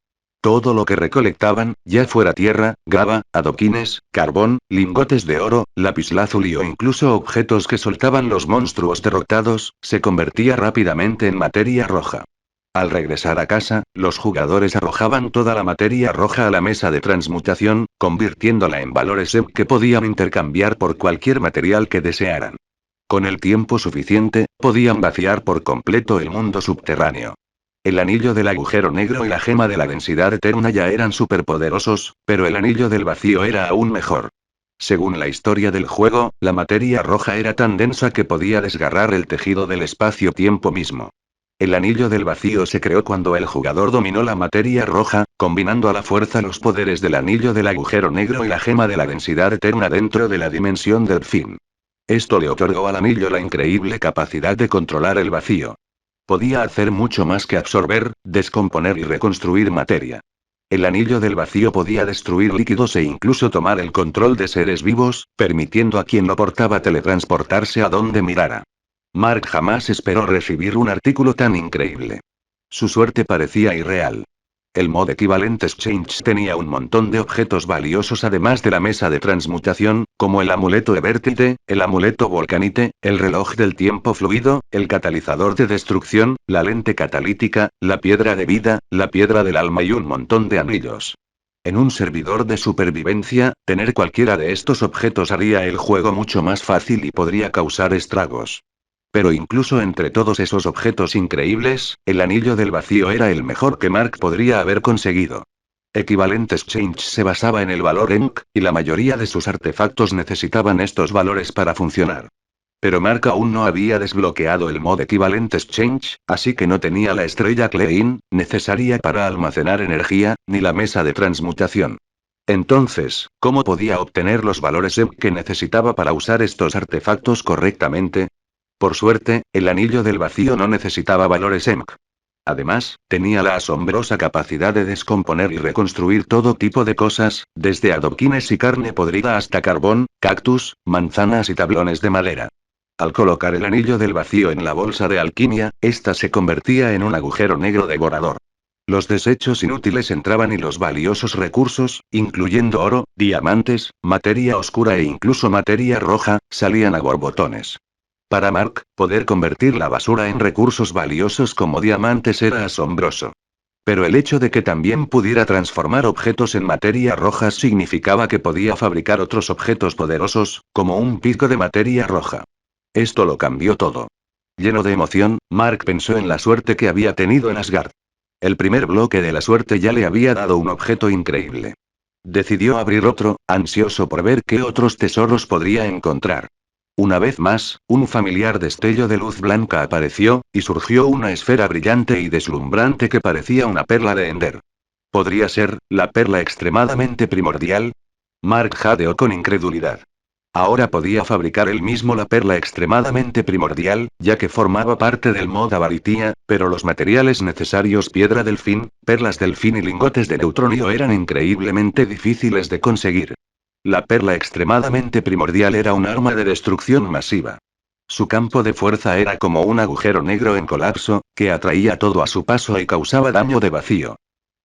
Todo lo que recolectaban, ya fuera tierra, grava, adoquines, carbón, lingotes de oro, lapislázuli o incluso objetos que soltaban los monstruos derrotados, se convertía rápidamente en materia roja. Al regresar a casa, los jugadores arrojaban toda la materia roja a la mesa de transmutación, convirtiéndola en valores EMP que podían intercambiar por cualquier material que desearan. Con el tiempo suficiente, podían vaciar por completo el mundo subterráneo. El anillo del agujero negro y la gema de la densidad eterna ya eran superpoderosos, pero el anillo del vacío era aún mejor. Según la historia del juego, la materia roja era tan densa que podía desgarrar el tejido del espacio-tiempo mismo. El anillo del vacío se creó cuando el jugador dominó la materia roja, combinando a la fuerza los poderes del anillo del agujero negro y la gema de la densidad eterna dentro de la dimensión del fin. Esto le otorgó al anillo la increíble capacidad de controlar el vacío. Podía hacer mucho más que absorber, descomponer y reconstruir materia. El anillo del vacío podía destruir líquidos e incluso tomar el control de seres vivos, permitiendo a quien lo portaba teletransportarse a donde mirara. Mark jamás esperó recibir un artículo tan increíble. Su suerte parecía irreal. El mod Equivalent Exchange tenía un montón de objetos valiosos además de la mesa de transmutación, como el amuleto Evertite, el amuleto Volcanite, el reloj del tiempo fluido, el catalizador de destrucción, la lente catalítica, la piedra de vida, la piedra del alma y un montón de anillos. En un servidor de supervivencia, tener cualquiera de estos objetos haría el juego mucho más fácil y podría causar estragos. Pero incluso entre todos esos objetos increíbles, el anillo del vacío era el mejor que Mark podría haber conseguido. Equivalent Exchange se basaba en el valor ENC, y la mayoría de sus artefactos necesitaban estos valores para funcionar. Pero Mark aún no había desbloqueado el mod Equivalent Exchange, así que no tenía la estrella Klein, necesaria para almacenar energía, ni la mesa de transmutación. Entonces, ¿cómo podía obtener los valores ENC que necesitaba para usar estos artefactos correctamente? Por suerte, el anillo del vacío no necesitaba valores EMC. Además, tenía la asombrosa capacidad de descomponer y reconstruir todo tipo de cosas, desde adoquines y carne podrida hasta carbón, cactus, manzanas y tablones de madera. Al colocar el anillo del vacío en la bolsa de alquimia, ésta se convertía en un agujero negro devorador. Los desechos inútiles entraban y los valiosos recursos, incluyendo oro, diamantes, materia oscura e incluso materia roja, salían a borbotones. Para Mark, poder convertir la basura en recursos valiosos como diamantes era asombroso. Pero el hecho de que también pudiera transformar objetos en materia roja significaba que podía fabricar otros objetos poderosos, como un pico de materia roja. Esto lo cambió todo. Lleno de emoción, Mark pensó en la suerte que había tenido en Asgard. El primer bloque de la suerte ya le había dado un objeto increíble. Decidió abrir otro, ansioso por ver qué otros tesoros podría encontrar. Una vez más, un familiar destello de luz blanca apareció, y surgió una esfera brillante y deslumbrante que parecía una perla de Ender. ¿Podría ser, la perla extremadamente primordial? Mark jadeó con incredulidad. Ahora podía fabricar él mismo la perla extremadamente primordial, ya que formaba parte del mod Avaritia, pero los materiales necesarios piedra delfín, perlas delfín y lingotes de neutronio eran increíblemente difíciles de conseguir. La perla extremadamente primordial era un arma de destrucción masiva. Su campo de fuerza era como un agujero negro en colapso, que atraía todo a su paso y causaba daño de vacío.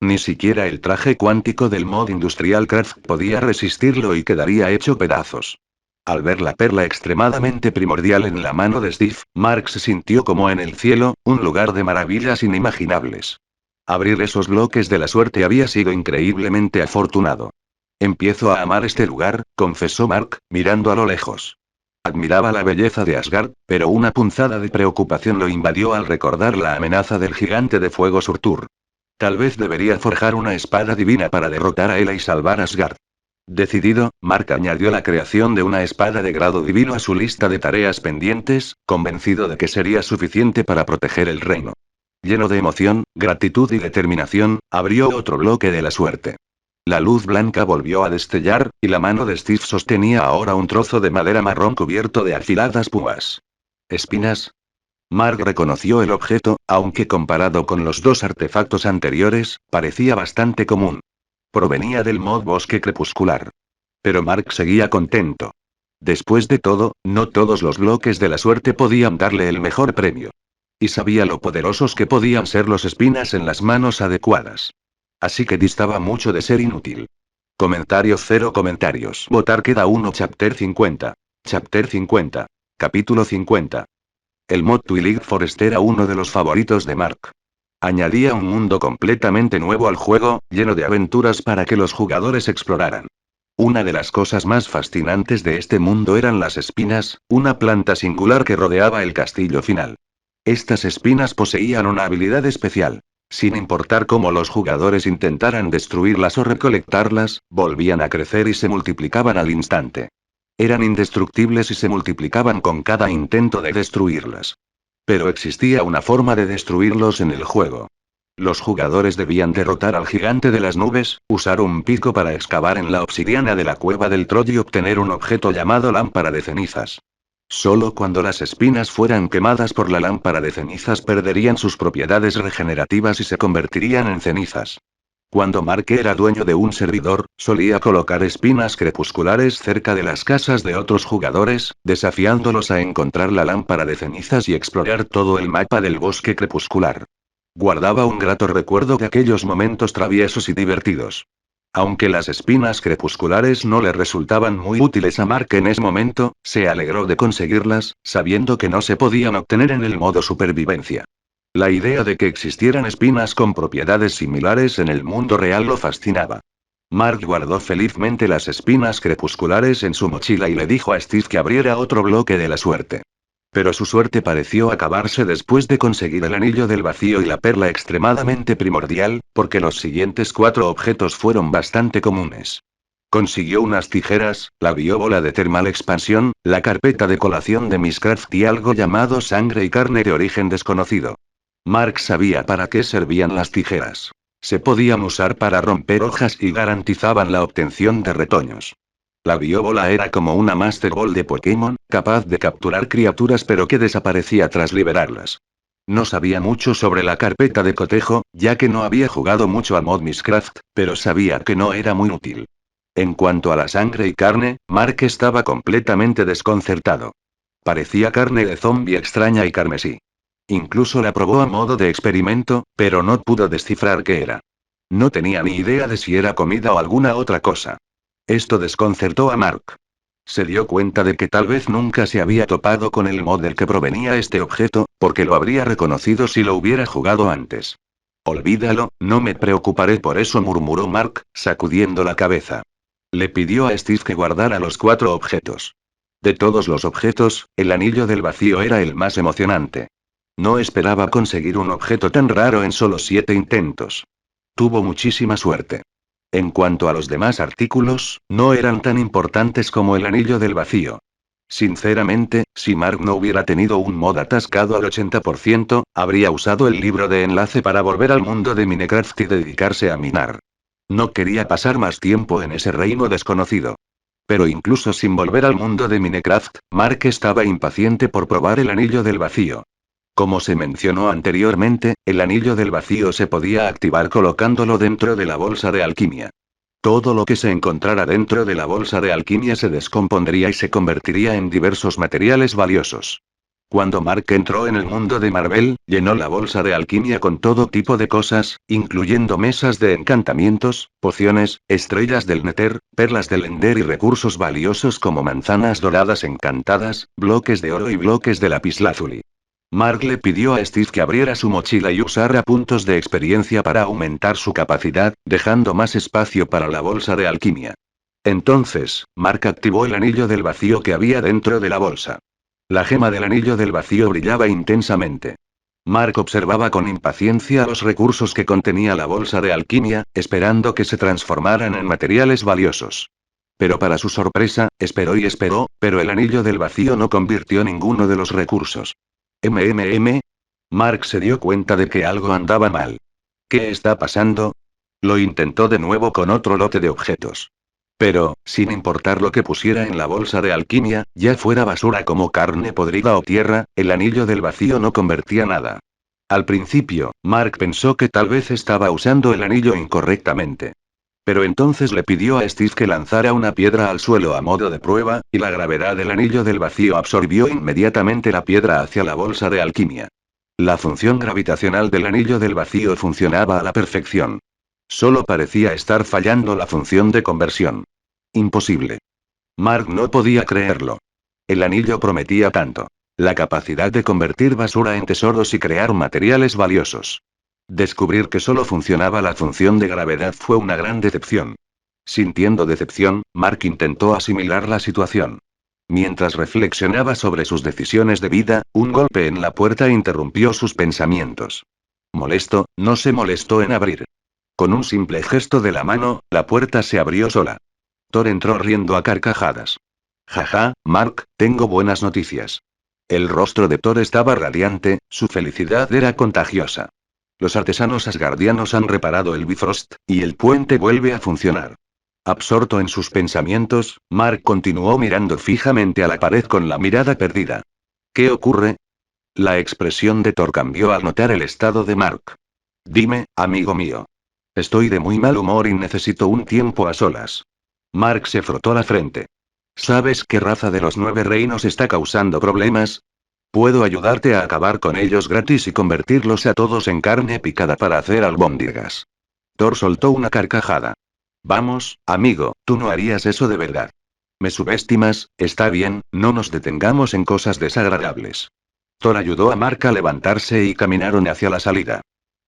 Ni siquiera el traje cuántico del mod Industrial Craft podía resistirlo y quedaría hecho pedazos. Al ver la perla extremadamente primordial en la mano de Steve, Mark se sintió como en el cielo, un lugar de maravillas inimaginables. Abrir esos bloques de la suerte había sido increíblemente afortunado. Empiezo a amar este lugar, confesó Mark, mirando a lo lejos. Admiraba la belleza de Asgard, pero una punzada de preocupación lo invadió al recordar la amenaza del gigante de fuego Surtur. Tal vez debería forjar una espada divina para derrotar a Hela y salvar Asgard. Decidido, Mark añadió la creación de una espada de grado divino a su lista de tareas pendientes, convencido de que sería suficiente para proteger el reino. Lleno de emoción, gratitud y determinación, abrió otro bloque de la suerte. La luz blanca volvió a destellar, y la mano de Steve sostenía ahora un trozo de madera marrón cubierto de afiladas púas. ¿Espinas? Mark reconoció el objeto, aunque comparado con los dos artefactos anteriores, parecía bastante común. Provenía del mod bosque crepuscular. Pero Mark seguía contento. Después de todo, no todos los bloques de la suerte podían darle el mejor premio. Y sabía lo poderosos que podían ser los espinas en las manos adecuadas. así que distaba mucho de ser inútil. Comentarios, cero comentarios. Votar queda uno. Chapter 50. Chapter 50. Capítulo 50. El mod Twilight Forest era uno de los favoritos de Mark. Añadía un mundo completamente nuevo al juego, lleno de aventuras para que los jugadores exploraran. Una de las cosas más fascinantes de este mundo eran las espinas, una planta singular que rodeaba el castillo final. Estas espinas poseían una habilidad especial. Sin importar cómo los jugadores intentaran destruirlas o recolectarlas, volvían a crecer y se multiplicaban al instante. Eran indestructibles y se multiplicaban con cada intento de destruirlas. Pero existía una forma de destruirlos en el juego. Los jugadores debían derrotar al gigante de las nubes, usar un pico para excavar en la obsidiana de la cueva del Troll y obtener un objeto llamado lámpara de cenizas. Solo cuando las espinas fueran quemadas por la lámpara de cenizas perderían sus propiedades regenerativas y se convertirían en cenizas. Cuando Mark era dueño de un servidor, solía colocar espinas crepusculares cerca de las casas de otros jugadores, desafiándolos a encontrar la lámpara de cenizas y explorar todo el mapa del bosque crepuscular. Guardaba un grato recuerdo de aquellos momentos traviesos y divertidos. Aunque las espinas crepusculares no le resultaban muy útiles a Mark en ese momento, se alegró de conseguirlas, sabiendo que no se podían obtener en el modo supervivencia. La idea de que existieran espinas con propiedades similares en el mundo real lo fascinaba. Mark guardó felizmente las espinas crepusculares en su mochila y le dijo a Steve que abriera otro bloque de la suerte. Pero su suerte pareció acabarse después de conseguir el anillo del vacío y la perla extremadamente primordial, porque los siguientes 4 objetos fueron bastante comunes. Consiguió unas tijeras, la biobola de termal expansión, la carpeta de colación de Mishcraft y algo llamado sangre y carne de origen desconocido. Mark sabía para qué servían las tijeras. Se podían usar para romper hojas y garantizaban la obtención de retoños. La biobola era como una Master Ball de Pokémon, capaz de capturar criaturas pero que desaparecía tras liberarlas. No sabía mucho sobre la carpeta de cotejo, ya que no había jugado mucho a Mod Mishcraft, pero sabía que no era muy útil. En cuanto a la sangre y carne, Mark estaba completamente desconcertado. Parecía carne de zombie extraña y carmesí. Incluso la probó a modo de experimento, pero no pudo descifrar qué era. No tenía ni idea de si era comida o alguna otra cosa. Esto desconcertó a Mark. Se dio cuenta de que tal vez nunca se había topado con el mod del que provenía este objeto, porque lo habría reconocido si lo hubiera jugado antes. Olvídalo, no me preocuparé por eso, murmuró Mark, sacudiendo la cabeza. Le pidió a Steve que guardara los 4 objetos. De todos los objetos, el anillo del vacío era el más emocionante. No esperaba conseguir un objeto tan raro en solo 7 intentos. Tuvo muchísima suerte. En cuanto a los demás artículos, no eran tan importantes como el anillo del vacío. Sinceramente, si Mark no hubiera tenido un mod atascado al 80%, habría usado el libro de enlace para volver al mundo de Minecraft y dedicarse a minar. No quería pasar más tiempo en ese reino desconocido. Pero incluso sin volver al mundo de Minecraft, Mark estaba impaciente por probar el anillo del vacío. Como se mencionó anteriormente, el anillo del vacío se podía activar colocándolo dentro de la bolsa de alquimia. Todo lo que se encontrara dentro de la bolsa de alquimia se descompondría y se convertiría en diversos materiales valiosos. Cuando Mark entró en el mundo de Marvel, llenó la bolsa de alquimia con todo tipo de cosas, incluyendo mesas de encantamientos, pociones, estrellas del Nether, perlas del Ender y recursos valiosos como manzanas doradas encantadas, bloques de oro y bloques de lapislázuli. Mark le pidió a Steve que abriera su mochila y usara puntos de experiencia para aumentar su capacidad, dejando más espacio para la bolsa de alquimia. Entonces, Mark activó el anillo del vacío que había dentro de la bolsa. La gema del anillo del vacío brillaba intensamente. Mark observaba con impaciencia los recursos que contenía la bolsa de alquimia, esperando que se transformaran en materiales valiosos. Pero para su sorpresa, esperó y esperó, pero el anillo del vacío no convirtió ninguno de los recursos. Mark se dio cuenta de que algo andaba mal. ¿Qué está pasando? Lo intentó de nuevo con otro lote de objetos. Pero, sin importar lo que pusiera en la bolsa de alquimia, ya fuera basura como carne podrida o tierra, el anillo del vacío no convertía nada. Al principio, Mark pensó que tal vez estaba usando el anillo incorrectamente. Pero entonces le pidió a Steve que lanzara una piedra al suelo a modo de prueba, y la gravedad del anillo del vacío absorbió inmediatamente la piedra hacia la bolsa de alquimia. La función gravitacional del anillo del vacío funcionaba a la perfección. Solo parecía estar fallando la función de conversión. Imposible. Mark no podía creerlo. El anillo prometía tanto. La capacidad de convertir basura en tesoros y crear materiales valiosos. Descubrir que solo funcionaba la función de gravedad fue una gran decepción. Sintiendo decepción, Mark intentó asimilar la situación. Mientras reflexionaba sobre sus decisiones de vida, un golpe en la puerta interrumpió sus pensamientos. Molesto, no se molestó en abrir. Con un simple gesto de la mano, la puerta se abrió sola. Thor entró riendo a carcajadas. Jaja, Mark, tengo buenas noticias. El rostro de Thor estaba radiante, su felicidad era contagiosa. Los artesanos asgardianos han reparado el Bifrost, y el puente vuelve a funcionar. Absorto en sus pensamientos, Mark continuó mirando fijamente a la pared con la mirada perdida. ¿Qué ocurre? La expresión de Thor cambió al notar el estado de Mark. Dime, amigo mío. Estoy de muy mal humor y necesito un tiempo a solas. Mark se frotó la frente. ¿Sabes qué raza de los 9 reinos está causando problemas? Puedo ayudarte a acabar con ellos gratis y convertirlos a todos en carne picada para hacer albóndigas. Thor soltó una carcajada. Vamos, amigo, tú no harías eso de verdad. ¿Me subestimas? Está bien, no nos detengamos en cosas desagradables. Thor ayudó a Mark a levantarse y caminaron hacia la salida.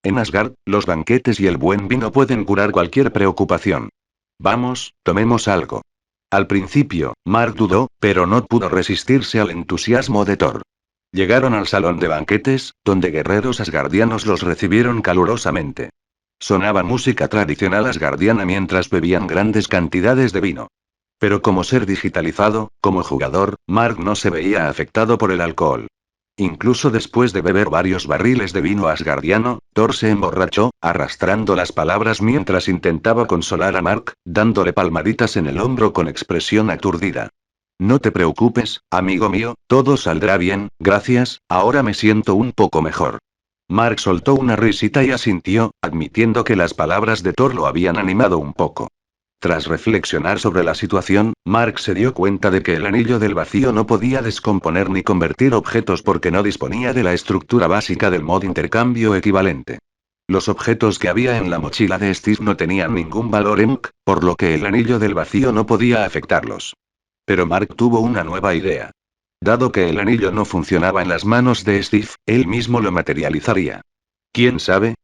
En Asgard, los banquetes y el buen vino pueden curar cualquier preocupación. Vamos, tomemos algo. Al principio, Mark dudó, pero no pudo resistirse al entusiasmo de Thor. Llegaron al salón de banquetes, donde guerreros asgardianos los recibieron calurosamente. Sonaba música tradicional asgardiana mientras bebían grandes cantidades de vino. Pero como ser digitalizado, como jugador, Mark no se veía afectado por el alcohol. Incluso después de beber varios barriles de vino asgardiano, Thor se emborrachó, arrastrando las palabras mientras intentaba consolar a Mark, dándole palmaditas en el hombro con expresión aturdida. No te preocupes, amigo mío, todo saldrá bien, gracias, ahora me siento un poco mejor. Mark soltó una risita y asintió, admitiendo que las palabras de Thor lo habían animado un poco. Tras reflexionar sobre la situación, Mark se dio cuenta de que el anillo del vacío no podía descomponer ni convertir objetos porque no disponía de la estructura básica del mod intercambio equivalente. Los objetos que había en la mochila de Steve no tenían ningún valor EMK, por lo que el anillo del vacío no podía afectarlos. Pero Mark tuvo una nueva idea. Dado que el anillo no funcionaba en las manos de Steve, él mismo lo materializaría. ¿Quién sabe?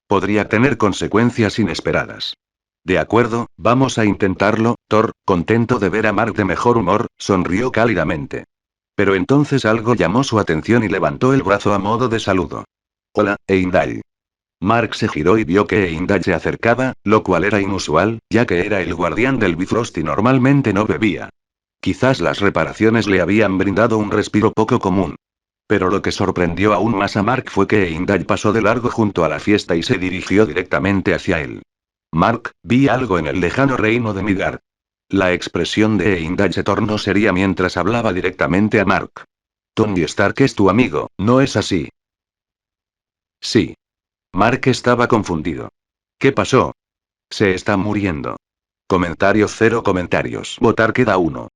Podría tener consecuencias inesperadas. De acuerdo, vamos a intentarlo. Thor, contento de ver a Mark de mejor humor, sonrió cálidamente. Pero entonces algo llamó su atención y levantó el brazo a modo de saludo. Hola, Heimdall. Mark se giró y vio que Heimdall se acercaba, lo cual era inusual, ya que era el guardián del Bifrost y normalmente no bebía. Quizás las reparaciones le habían brindado un respiro poco común. Pero lo que sorprendió aún más a Mark fue que Heimdall pasó de largo junto a la fiesta y se dirigió directamente hacia él. Mark, vi algo en el lejano reino de Midgard. La expresión de Heimdall se tornó seria mientras hablaba directamente a Mark. Tony Stark es tu amigo, ¿no es así? Sí. Mark estaba confundido. ¿Qué pasó? Se está muriendo. Comentario cero comentarios. Votar queda uno.